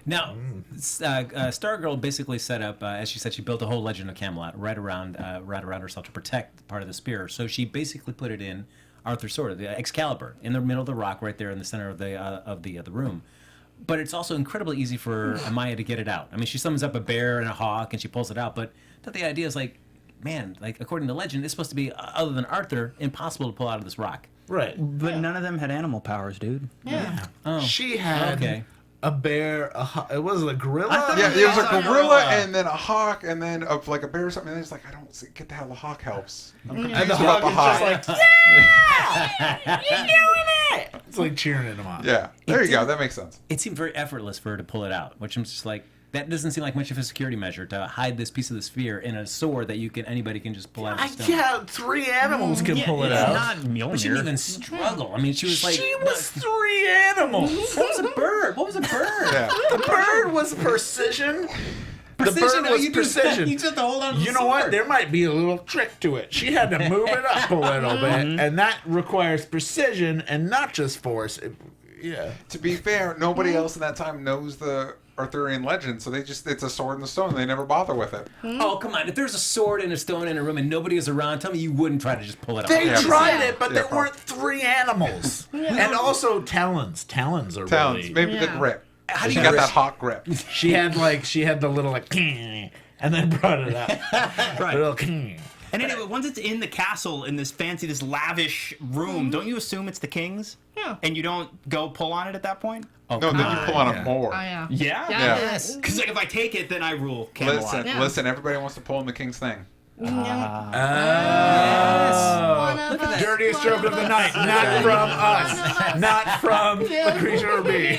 Now, Stargirl basically set up, as she said, she built a whole legend of Camelot right around herself to protect part of the spear. So she basically put it in Arthur's sword, the Excalibur, in the middle of the rock, right there in the center of the room. But it's also incredibly easy for Amaya to get it out. I mean, she summons up a bear and a hawk, and she pulls it out. But the idea is like, man, like according to legend, it's supposed to be, other than Arthur, impossible to pull out of this rock. Right. But none of them had animal powers, dude. Yeah. Oh. She had Okay. a bear. It was a gorilla. Yeah, it was a gorilla and then a hawk and then a bear or something. And it's like, I don't see, get the hell the hawk helps. I'm confused And the about hawk the is hawk. just like, yeah, you're doing it. It's like cheering him on. Yeah, there you go. That makes sense. It seemed very effortless for her to pull it out, which I'm just like, that doesn't seem like much of a security measure to hide this piece of the sphere in a sword that anybody can just pull out of the stone. Yeah, 3 animals can pull it out. Not Mjolnir. But she didn't even struggle. I mean, she was like, She was 3 animals. what was a bird? What was a bird? Yeah. The bird was precision. Precision, The no, bird was you do that. precision. You just have to hold on to You the know what? sword. There might be a little trick to it. She had to move it up a little bit, and that requires precision and not just force. Yeah. To be fair, nobody else in that time knows the Arthurian legend, so it's a sword in the stone. They never bother with it. Oh, come on. If there's a sword and a stone in a room and nobody is around, tell me you wouldn't try to just pull it off. They Yeah, tried yeah. it, but Yeah, there weren't 3 animals. And also talons. Talons are Talons, really... maybe the Yeah. grip. How do She you got grip? that hawk grip. She had the little like... And then brought it out. Right. Little... And anyway, once it's in the castle, in this lavish room, don't you assume it's the king's? Yeah. And you don't go pull on it at that point? Oh, No, come then on. you pull on yeah. a more. Oh yeah. Yeah? Yeah. Yeah. Yes. Because like, if I take it, then I rule Camelot. Listen, Yeah. listen. Everybody wants to pull on the king's thing. One of us, Dirtiest one joke of the night. Not from us. Not from Lacretia or me.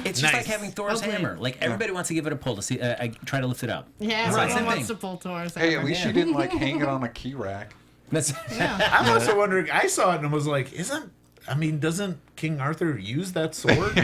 It's just like Nice. having Thor's Okay. hammer. Like, everybody wants to give it a pull to see, try to lift it up. Yeah, Right. everyone Same wants thing. to pull Taurus. Hey, at least Yeah. she didn't like hang it on a key rack. That's I'm also wondering, I saw it and was like, doesn't King Arthur use that sword?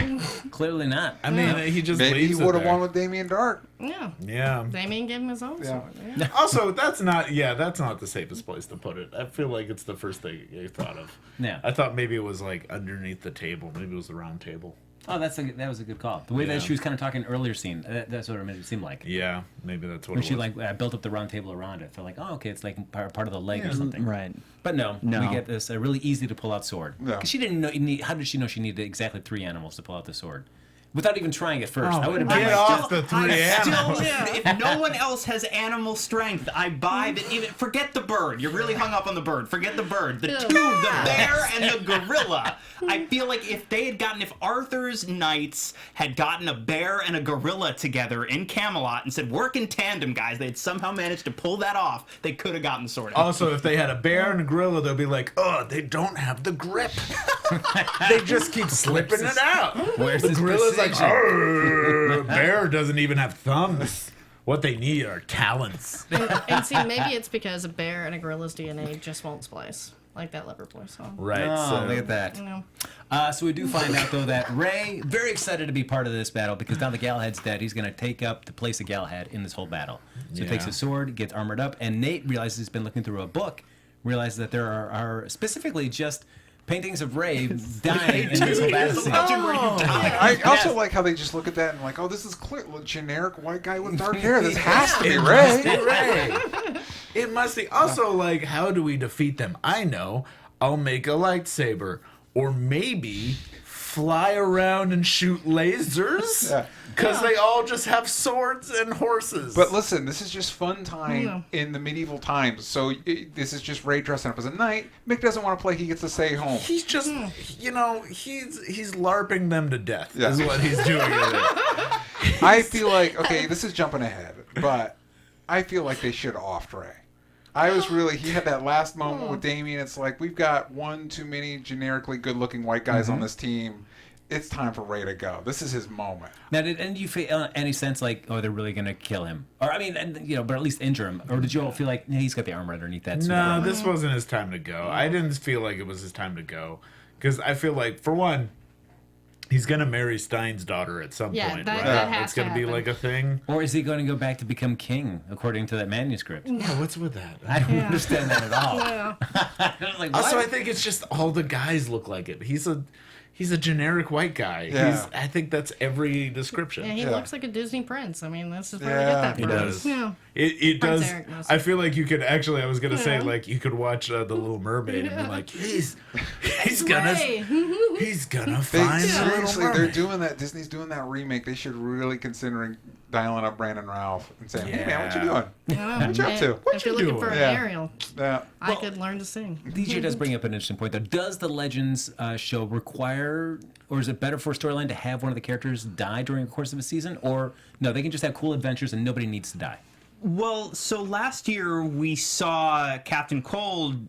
clearly not. I mean, he just Maybe he leaves it would have there. won with Damian Dark. Yeah. Yeah. Damien gave him his own sword. Yeah. Also, that's not the safest place to put it. I feel like it's the first thing I thought of. Yeah. I thought maybe it was like underneath the table. Maybe it was the round table. Oh, that was a good call. The way Yeah. that she was kind of talking earlier scene, that's what it made it seem like. Yeah, maybe that's what When it she was. like built up the round table around it, felt like, oh, okay, it's like part of the leg or something. Right. But no, No. we get this really easy to pull out sword. No. Because she didn't know. How did she know she needed exactly 3 animals to pull out the sword? Without even trying it first. I would have been Get like, off the 3 animals. If no one else has animal strength, I buy that. Even forget the bird. You're really hung up on the bird. Forget the bird. The bear and the gorilla. I feel like if Arthur's knights had gotten a bear and a gorilla together in Camelot and said, "Work in tandem, guys," they had somehow managed to pull that off. They could have gotten sorted. Also, if they had a bear and a gorilla, they'll be like, oh, they don't have the grip. They just keep slipping it out. Where's The this gorilla's like, precision? "Arr." Bear doesn't even have thumbs. What they need are talons. And see, maybe it's because a bear and a gorilla's DNA just won't splice. Like that Liverpool song. Right. Oh, so look at that. You know? So we do find out, though, that Ray, very excited to be part of this battle because now that Galahad's dead, he's going to take up the place of Galahad in this whole battle. So he takes Yeah. his sword, gets armored up, and Nate realizes he's been looking through a book, realizes that there are specifically just paintings of Ray dying in this whole battle scene. I also like how they just look at that and like, oh, this is clear, generic white guy with dark hair. This has to be Ray. Ray. It must be. Also, like, how do we defeat them? I know. I'll make a lightsaber. Or maybe fly around and shoot lasers. Yeah. Because they all just have swords and horses. But listen, this is just fun time in the medieval times. So this is just Ray dressing up as a knight. Mick doesn't want to play. He gets to stay home. he's just, he's LARPing them to death. Yeah. Is what he's doing. With it. I feel like, okay, this is jumping ahead, but I feel like they should have offed Ray. He had that last moment with Damian. It's like, we've got one too many generically good-looking white guys on this team. It's time for Ray to go. This is his moment. Now, did any of you feel any sense like, oh, they're really going to kill him? Or, I mean, but at least injure him. Or did you all feel like, he's got the armor underneath that? No, this wasn't his time to go. I didn't feel like it was his time to go. Because I feel like, for one, he's going to marry Stein's daughter at some point, right? that has It's going to to be happen. like a thing. Or is he going to go back to become king, according to that manuscript? Yeah, what's with that? I don't understand that at all. Yeah. I was like, what? Also, I think it's just all the guys look like it. He's a generic white guy. Yeah. I think that's every description. Yeah, he Yeah. looks like a Disney prince. I mean, this is where Yeah, we get that he from. does. Yeah. It Prince does. Eric knows. I feel like you could actually. I was gonna say Yeah. like you could watch The Little Mermaid and be like, he's gonna Ray. He's gonna find the Little Seriously, they're Mermaid. doing that. Disney's doing that remake. They should really considering dialing up Brandon Ralph and saying, "Hey man, what you doing? What you up to? If you're looking for an Yeah. Ariel, Yeah. I could learn to sing. DJ does bring up an interesting point, though. Does the Legends show require, or is it better for a storyline to have one of the characters die during the course of a season? Or, no, they can just have cool adventures and nobody needs to die? Well, so last year we saw Captain Cold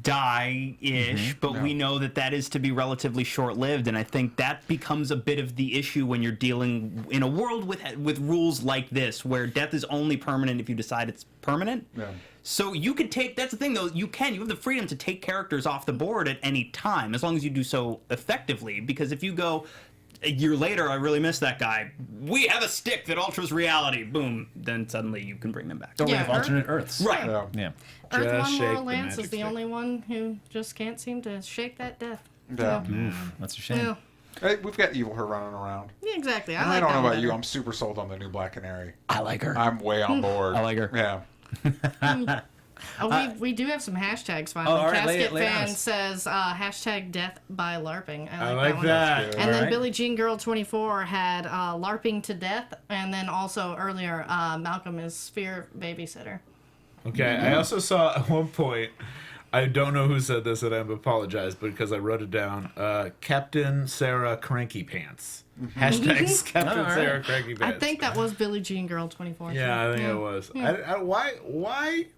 die-ish, but we know that is to be relatively short-lived, and I think that becomes a bit of the issue when you're dealing in a world with rules like this, where death is only permanent if you decide it's permanent. Yeah. So you could take, that's the thing though, you have the freedom to take characters off the board at any time, as long as you do so effectively, because if you go, a year later, I really miss that guy. We have a stick that alters reality. Boom. Then suddenly you can bring them back. Or we Yeah, have alternate Earths. Right. Yeah. Yeah. Just Earth One shake Laurel the Lance is magic the stick. only one who just can't seem to shake that death. Yeah. That's a shame. Yeah, Hey, we've got Evil Her running around. yeah, exactly. I And like I don't know that about you. better. I'm super sold on the new Black Canary. I like her. I'm way on board. I like her. Yeah. We do have some hashtags finally. Oh, all right, lay Casket it on fan us. says hashtag death by LARPing. I like one. that. And then right. Billie Jean Girl 24 had LARPing to death, and then also earlier Malcolm is Sphere babysitter. Okay, I also saw at one point, I don't know who said this, and I apologize, but because I wrote it down, Captain Sarah Cranky Pants. Hashtags Captain All right. Sarah Cranky I Pants. think that was Billie Jean Girl 24. Yeah, I think it was.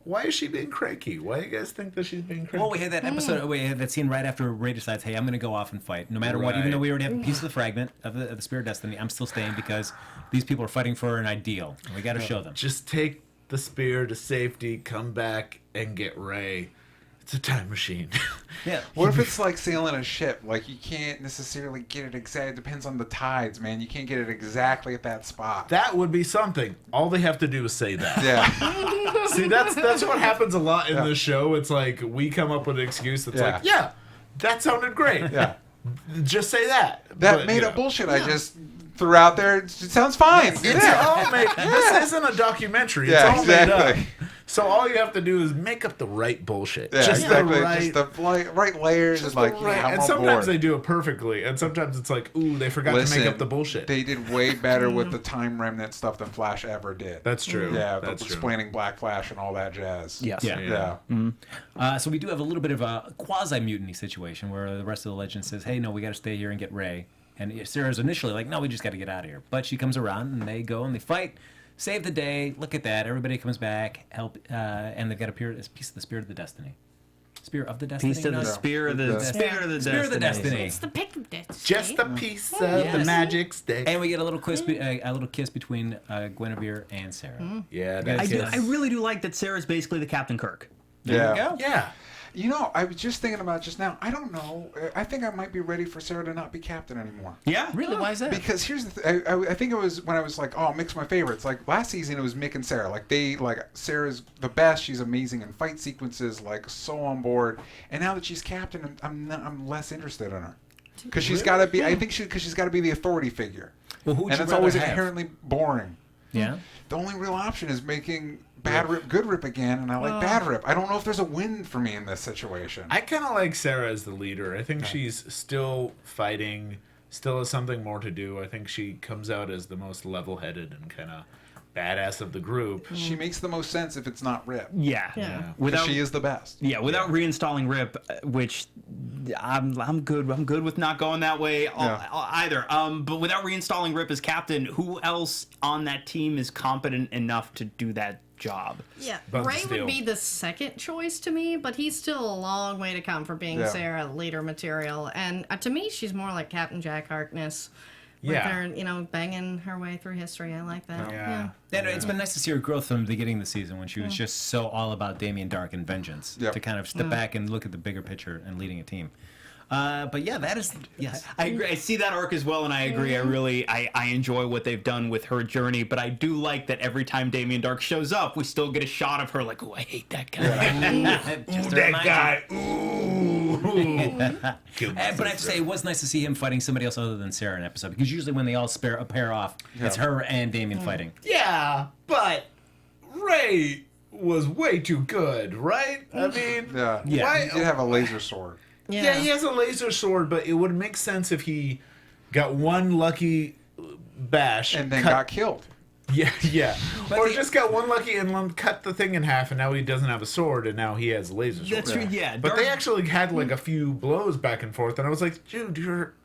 Why is she being cranky? Why do you guys think that she's being cranky? Well, we had that episode, we had that scene right after Ray decides, hey, I'm going to go off and fight. No matter what, even Right. though we already have a piece of the fragment of the Spirit of Destiny, I'm still staying because these people are fighting for an ideal. And we got to show them. Just take the spear to safety, come back, and get Ray. It's a time machine. Yeah. What if it's like sailing a ship? Like you can't necessarily get it exact. It depends on the tides, man. You can't get it exactly at that spot. That would be something. All they have to do is say that. Yeah. See, that's what happens a lot in this show. It's like we come up with an excuse that's like, yeah, that sounded great. Yeah. Just say that. That But, made you up know. bullshit I just threw out there. It sounds fine. Do It's that. all made. This isn't a documentary. Yeah, It's all made exactly. up. So all you have to do is make up the right bullshit. Yeah, just exactly. the right. Just the right layers. just And like, the right- yeah, I'm and on sometimes board. they do it perfectly, and sometimes it's like, ooh, they forgot to Listen, make up the bullshit. They did way better with the time remnant stuff than Flash ever did. That's true. Yeah, that's true. explaining Black Flash and all that jazz. Yes. Yeah. Yeah. So we do have a little bit of a quasi-mutiny situation where the rest of the legend says, hey, no, we got to stay here and get Ray. And Sarah's initially like, no, we just got to get out of here. But she comes around and they go and they fight, save the day. Look at that. Everybody comes back, help, and they've got a piece of the Spirit of the Destiny. Spirit of the Destiny? Piece of the No, spear of the Spirit of the Destiny. It's the pick of death. Just a piece of the Yes. magic stick. And we get a little kiss between Guinevere and Sarah. Yeah, I that's do- it. I really do like that Sarah's basically the Captain Kirk. There we go. Yeah. You know, I was just thinking about just now. I don't know. I think I might be ready for Sarah to not be captain anymore. Yeah. Really? Why is that? Because here's the thing. I think it was when I was like, oh, mix my favorites. Like last season, it was Mick and Sarah. Like Sarah's the best. She's amazing in fight sequences. Like so on board. And now that she's captain, I'm less interested in her. Because she's got to be. I think because she's got to be the authority figure. Well, who would And you it's rather always have? inherently boring. Yeah. The only real option is making bad rip good rip again, and I like bad rip. I don't know if there's a win for me in this situation. I kind of like Sarah as the leader. I think she's still fighting, still has something more to do. I think she comes out as the most level-headed and kind of badass of the group. She makes the most sense if it's not Rip. Yeah. Yeah. 'Cause Without she is the best. Yeah, without reinstalling Rip, which I'm good. I'm good with not going that way either. But without reinstalling Rip as captain, who else on that team is competent enough to do that job? Yeah, Bugs of Ray Steel. would be the second choice to me, but he's still a long way to come for being Yeah. Sarah leader material. And to me, she's more like Captain Jack Harkness. With Yeah. her, banging her way through history. I like that. Yeah. And it's been nice to see her growth from the beginning of the season when she was just so all about Damian Dark and vengeance Yep. to kind of step back and look at the bigger picture and leading a team. But yeah, that is yes. I agree. I see that arc as well, and I agree. I enjoy what they've done with her journey, but I do like that every time Damian Dark shows up, we still get a shot of her like, oh, I hate that guy. Just to That remind guy. Ooh. But I have to say, it was nice to see him fighting somebody else other than Sarah in an episode because usually when they all pair off, it's her and Damian fighting. Yeah, but Ray was way too good, right? I mean, Yeah. Yeah. why? He did have a laser sword. Yeah, he has a laser sword, but it would make sense if he got one lucky bash and then got killed. Yeah. Or just got one lucky and cut the thing in half, and now he doesn't have a sword, and now he has a laser sword. That's true, yeah. But they actually had like a few blows back and forth, and I was like, dude, you're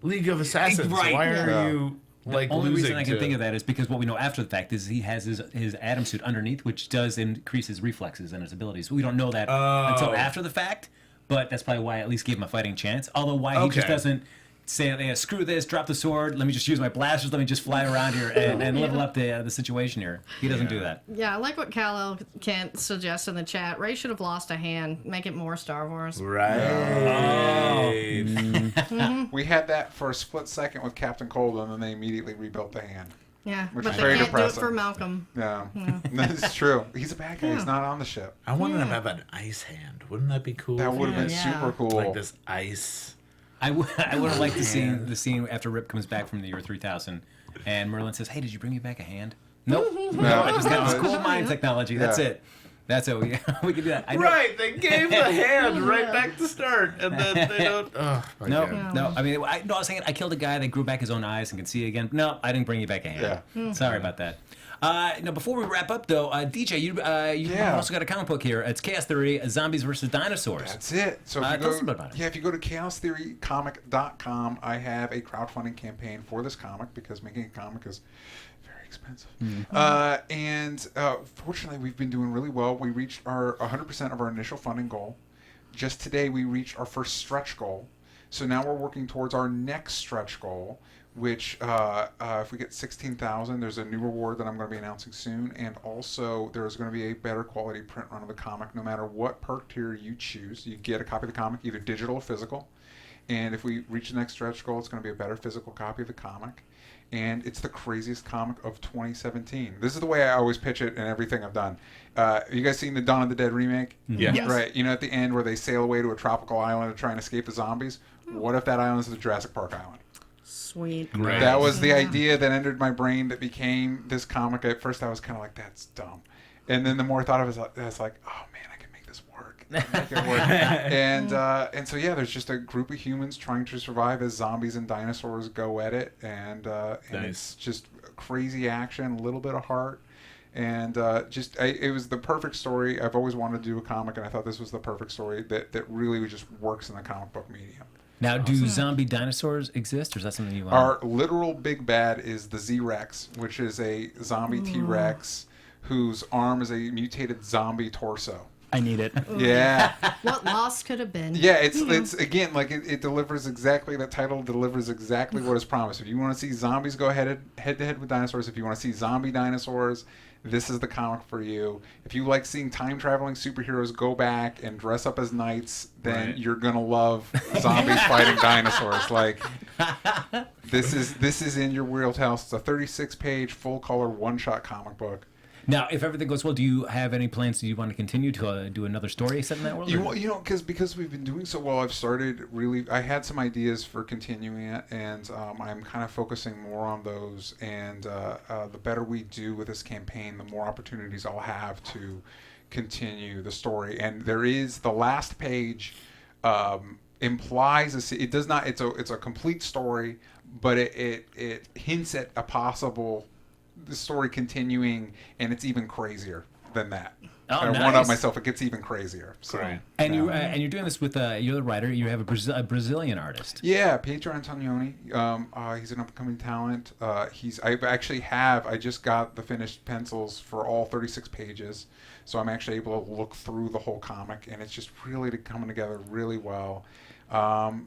League of Assassins. Right. Why are you like only losing reason I can to... think of that is because what we know after the fact is he has his Atom suit underneath, which does increase his reflexes and his abilities. We don't know that until after the fact, but that's probably why I at least gave him a fighting chance. Although why he just doesn't say, screw this, drop the sword, let me just use my blasters, let me just fly around here and level up the situation here. He doesn't do that. Yeah, I like what Kal-El Kent suggests in the chat. Ray should have lost a hand. Make it more Star Wars. Right. We had that for a split second with Captain Cold, and then they immediately rebuilt the hand. Yeah, Which but is they very can't depressing. do it for Malcolm. Yeah, that's true. He's a bad guy. He's not on the ship. I want him to have an ice hand. Wouldn't that be cool? That would have been Yeah. super cool. Like this ice. I would have liked the scene after Rip comes back from the year 3000 and Merlin says, hey, did you bring me back a hand? Nope. No, I just got this cool mind technology. That's it. That's it. We could do that. I know. Right, they gave the hand right back to start, and then they don't... Oh, my No, God. no. I mean, I was saying I killed a guy that grew back his own eyes and could see again. No, I didn't bring you back a hand. Yeah. Sorry about that. Now, before we wrap up, though, DJ, you also got a comic book here. It's Chaos Theory: Zombies versus Dinosaurs. That's it. So if you tell us go, about it. if you go to chaostheorycomic.com, I have a crowdfunding campaign for this comic because making a comic is very expensive. And fortunately, we've been doing really well. We reached our 100% of our initial funding goal. Just today, we reached our first stretch goal. So now we're working towards our next stretch goal, which if we get 16,000, there's a new reward that I'm going to be announcing soon, and also there's going to be a better quality print run of the comic. No matter what perk tier you choose, you get a copy of the comic, either digital or physical. And if we reach the next stretch goal, it's going to be a better physical copy of the comic. And it's the craziest comic of 2017. This is the way I always pitch it in everything I've done. You guys seen the Dawn of the Dead remake? Yeah. Yes. Right. You know, at the end where they sail away to a tropical island to try and escape the zombies? What if that island is the Jurassic Park island? Sweet. Right. That was the idea that entered my brain that became this comic. At first, I was kind of like, that's dumb. And then the more I thought of it, I was like, oh, man, I can make this work. I can make it work. And so, yeah, there's just a group of humans trying to survive as zombies and dinosaurs go at it. And it's just crazy action, a little bit of heart. And it was the perfect story. I've always wanted to do a comic, and I thought this was the perfect story that really just works in the comic book medium. Now, do zombie dinosaurs exist, or is that something you want? Our literal big bad is the Z-Rex, which is a zombie T-Rex whose arm is a mutated zombie torso. I need it. Yeah. What loss could have been? Yeah, it's again, like it delivers exactly, that title delivers exactly what is promised. If you want to see zombies go head to head with dinosaurs, if you want to see zombie dinosaurs, this is the comic for you. If you like seeing time traveling superheroes go back and dress up as knights, then you're gonna love zombies fighting dinosaurs. Like this is in your wheelhouse. It's a 36-page full color one-shot comic book. Now, if everything goes well, do you have any plans? Do you want to continue to do another story set in that world? Because we've been doing so well, I've started really. I had some ideas for continuing it, and I'm kind of focusing more on those. And the better we do with this campaign, the more opportunities I'll have to continue the story. And there is the last page implies it does not. It's a complete story, but it hints at a possible. The story continuing, and it's even crazier than that. Oh, I one up myself. It gets even crazier. So, Great. And you're doing this with you're the writer. You have a Brazilian artist. Yeah, Pietro Antonioni. He's an upcoming talent. I just got the finished pencils for all 36 pages, so I'm actually able to look through the whole comic, and it's just really coming together really well.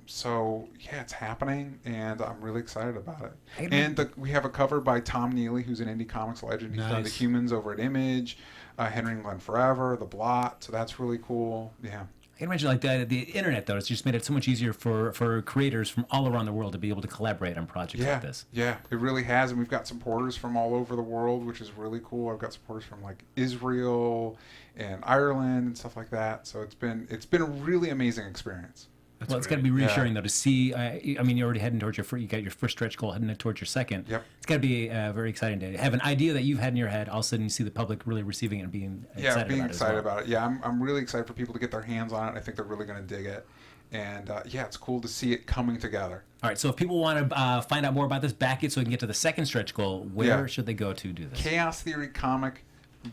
So yeah, it's happening, and I'm really excited about it. And we have a cover by Tom Neely, who's an indie comics legend. He's done the Humans over at Image, Henry and Glenn Forever, The Blot. So that's really cool. Yeah. I can imagine like the internet though. It's just made it so much easier for creators from all around the world to be able to collaborate on projects like this. Yeah, it really has, and we've got supporters from all over the world, which is really cool. I've got supporters from like Israel and Ireland and stuff like that. So it's been a really amazing experience. Well, it's got to be reassuring though to see. I mean, you're already heading towards you got your first stretch goal, heading towards your second. Yep. It's got to be very exciting to have an idea that you've had in your head. All of a sudden, you see the public really receiving it and being excited about it. Yeah, I'm really excited for people to get their hands on it. I think they're really going to dig it. And yeah, it's cool to see it coming together. All right, so if people want to find out more about this, back it so we can get to the second stretch goal, where should they go to do this?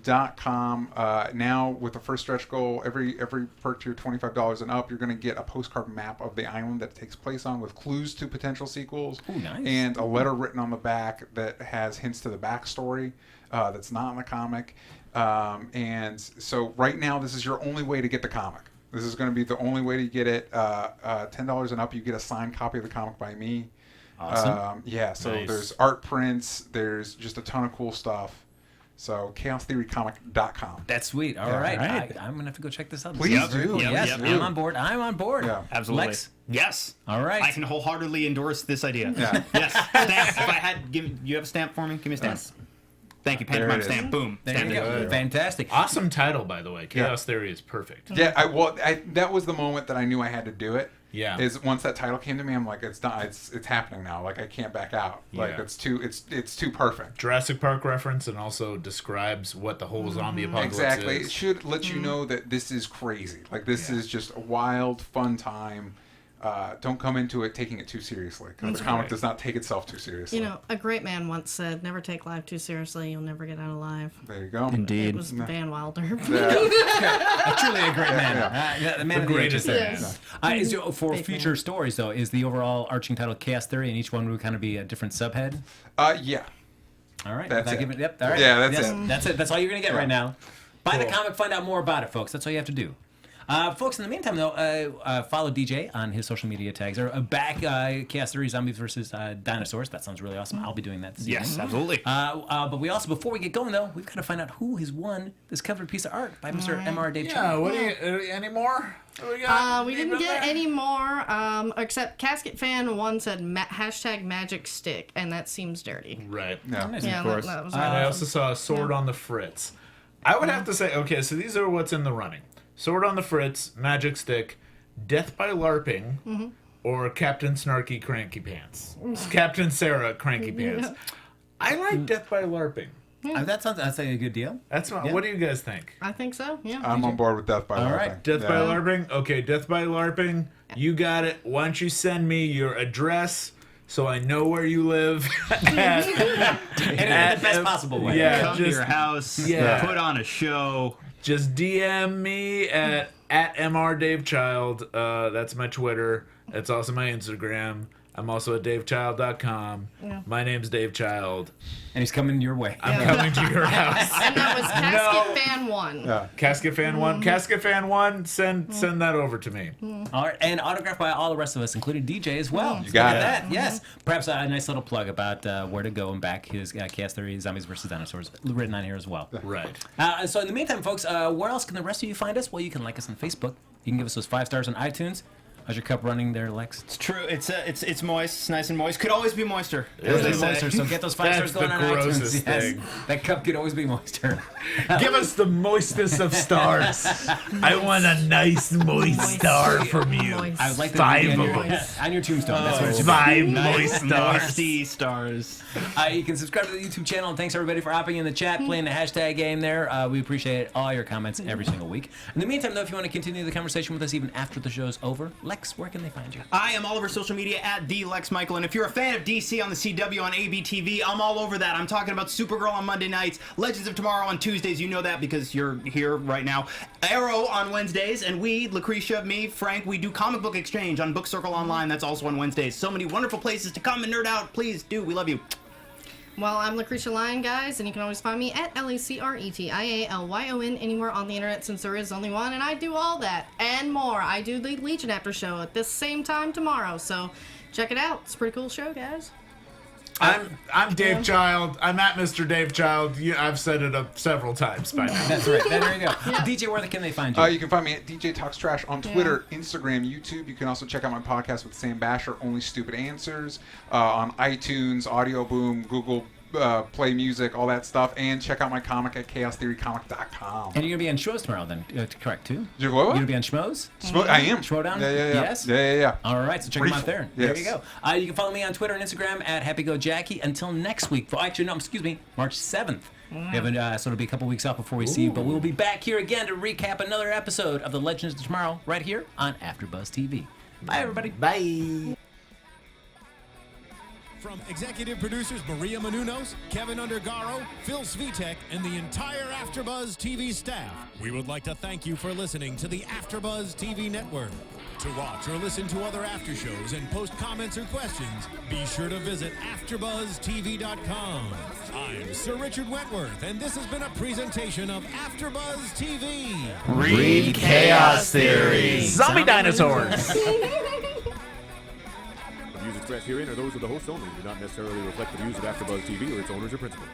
ChaosTheoryComic.com. Now with the first stretch goal, every perk tier $25 and up, you're going to get a postcard map of the island that it takes place on with clues to potential sequels. Ooh, nice. And a letter written on the back that has hints to the backstory that's not in the comic. And so right now, this is your only way to get the comic. This is going to be the only way to get it. $10 and up, you get a signed copy of the comic by me. Awesome. Yeah, so Nice. there's art prints. There's just a ton of cool stuff. So ChaosTheoryComic.com. That's sweet. All Yeah. right. All right. I'm going to have to go check this out. This Please is very do. cool. Yep, Yes, yep, I'm yep. on board. I'm on board. Yeah. Absolutely. Lex? Yes. All right. I can wholeheartedly endorse this idea. Yeah. Yes. Stamp. If I had, you have a stamp for me? Give me a stamp. Yes. Thank you. There Pantomime it is. stamp. Boom. There Stamp you it. go. Fantastic. Awesome title, by the way. Chaos Theory is perfect. Yeah, that was the moment that I knew I had to do it. Yeah. Is once that title came to me, I'm like, it's done. It's happening now. Like I can't back out. Like Yeah. it's too perfect. Jurassic Park reference, and also describes what the whole zombie apocalypse Exactly. It is. should let you know that this is crazy. Like this is just a wild, fun time. Don't come into it taking it too seriously. 'Cause the comic right. does not take itself too seriously. You know, a great man once said, "Never take life too seriously. You'll never get out alive." There you go. It Indeed. was Van Wilder. Truly a great man. The man of the greatest ages. man. For Big future fan. stories, though, is the overall arching title Chaos Theory, and each one would kind of be a different subhead? Yeah. All right. That's Without it. giving- Yep. All right. Yeah, that's Yes, it. That's it. That's all you're going to get right now. Buy the Cool. comic, find out more about it, folks. That's all you have to do. Folks, in the meantime, though, follow DJ on his social media tags. Or back Chaos Theory Zombies versus Dinosaurs. That sounds really awesome. I'll be doing that this Yes, evening. absolutely. But we also, before we get going, though, we've got to find out who has won this covered piece of art by Mr. M.R. Dave Yeah, Chan. what do you, any more? What we got? We Deep didn't in get there? any more, except Casket Fan 1 said hashtag magic stick, and that seems dirty. Right. Yeah. Yeah, Of course. that was And I awesome. also saw a Sword on the Fritz. I would have to say, okay, so these are what's in the running. Sword on the Fritz, Magic Stick, Death by LARPing, or Captain Snarky Cranky Pants. Captain Sarah Cranky Pants. I like Death by LARPing. That's a good deal. That's my, Yeah. what do you guys think? I think so, yeah. I'm on board with Death by All LARPing. right. Death by Yeah. LARPing? Okay, Death by LARPing. You got it. Why don't you send me your address so I know where you live? In the best possible way. Yeah, Come to just- your house. yeah. Put on a show. Just DM me at MrDaveChild. That's my Twitter. That's also my Instagram. I'm also at DaveChild.com. Yeah. My name's Dave Child. And he's coming your way. I'm coming to your house. And that was Casket Fan 1. Yeah. Casket Fan 1. Casket Fan 1, send that over to me. All right, and autographed by all the rest of us, including DJ as well. You got Look it. at that. Yes. Perhaps a nice little plug about where to go and back his Chaos Theory Zombies versus Dinosaurs written on here as well. Right. So in the meantime, folks, where else can the rest of you find us? Well, you can like us on Facebook. You can give us those 5 stars on iTunes. How's your cup running there, Lex? It's true. It's moist. It's nice and moist. Could always be moister. Always be That's moister, so get those 5 stars the going on iTunes. grossest thing. That cup could always be moister. Give us the moistest of stars. I want a nice moist star from you. Moist. I would like that 5 to be of them. on your tombstone. That's what it should be. 5 moist stars. Moisty stars. You can subscribe to the YouTube channel, and thanks everybody for hopping in the chat, playing the hashtag game there. We appreciate all your comments every single week. In the meantime, though, if you want to continue the conversation with us even after the show's over, Lex, where can they find you? I am all over social media at @TheLexMichael, and if you're a fan of DC on the CW on ABTV, I'm all over that. I'm talking about Supergirl on Monday nights, Legends of Tomorrow on Tuesdays. You know that because you're here right now. Arrow on Wednesdays, and we, Lacretia, me, Frank, we do Comic Book Exchange on Book Circle Online. That's also on Wednesdays. So many wonderful places to come and nerd out. Please do. We love you. Well, I'm Lacretia Lyon, guys, and you can always find me at LacretiaLyon anywhere on the internet since there is only one, and I do all that and more. I do the Legion After Show at this same time tomorrow, so check it out. It's a pretty cool show, guys. I'm Dave Child. I'm at Mr. Dave Child. I've said it several times by now. That's right. There you go. DJ, where can they find you? You can find me at DJ Talks Trash on Twitter, Instagram, YouTube. You can also check out my podcast with Sam Basher, Only Stupid Answers, on iTunes, Audio Boom, Google Play Music, all that stuff. And check out my comic at ChaosTheoryComic.com. And you're going to be on Schmoes tomorrow then, correct, too? What? You're going to be on Schmoes? I am. Schmodown? Yeah. Yes? Yeah. All right, so check them out Briefly. there. Yes. There you go. You can follow me on Twitter and Instagram at HappyGoJackie. Until next week. March 7th. We haven't, so it'll be a couple weeks off before we see you, but we'll be back here again to recap another episode of The Legends of Tomorrow right here on AfterBuzz TV. Bye, everybody. Bye. From executive producers Maria Menounos, Kevin Undergaro, Phil Svitek, and the entire AfterBuzz TV staff, we would like to thank you for listening to the AfterBuzz TV network. To watch or listen to other after shows and post comments or questions, be sure to visit AfterBuzzTV.com. I'm Sir Richard Wentworth, and this has been a presentation of AfterBuzz TV. Read Chaos Theory. Zombie dinosaurs. The views expressed herein are those of the hosts only and do not necessarily reflect the views of AfterBuzz TV or its owners or principals.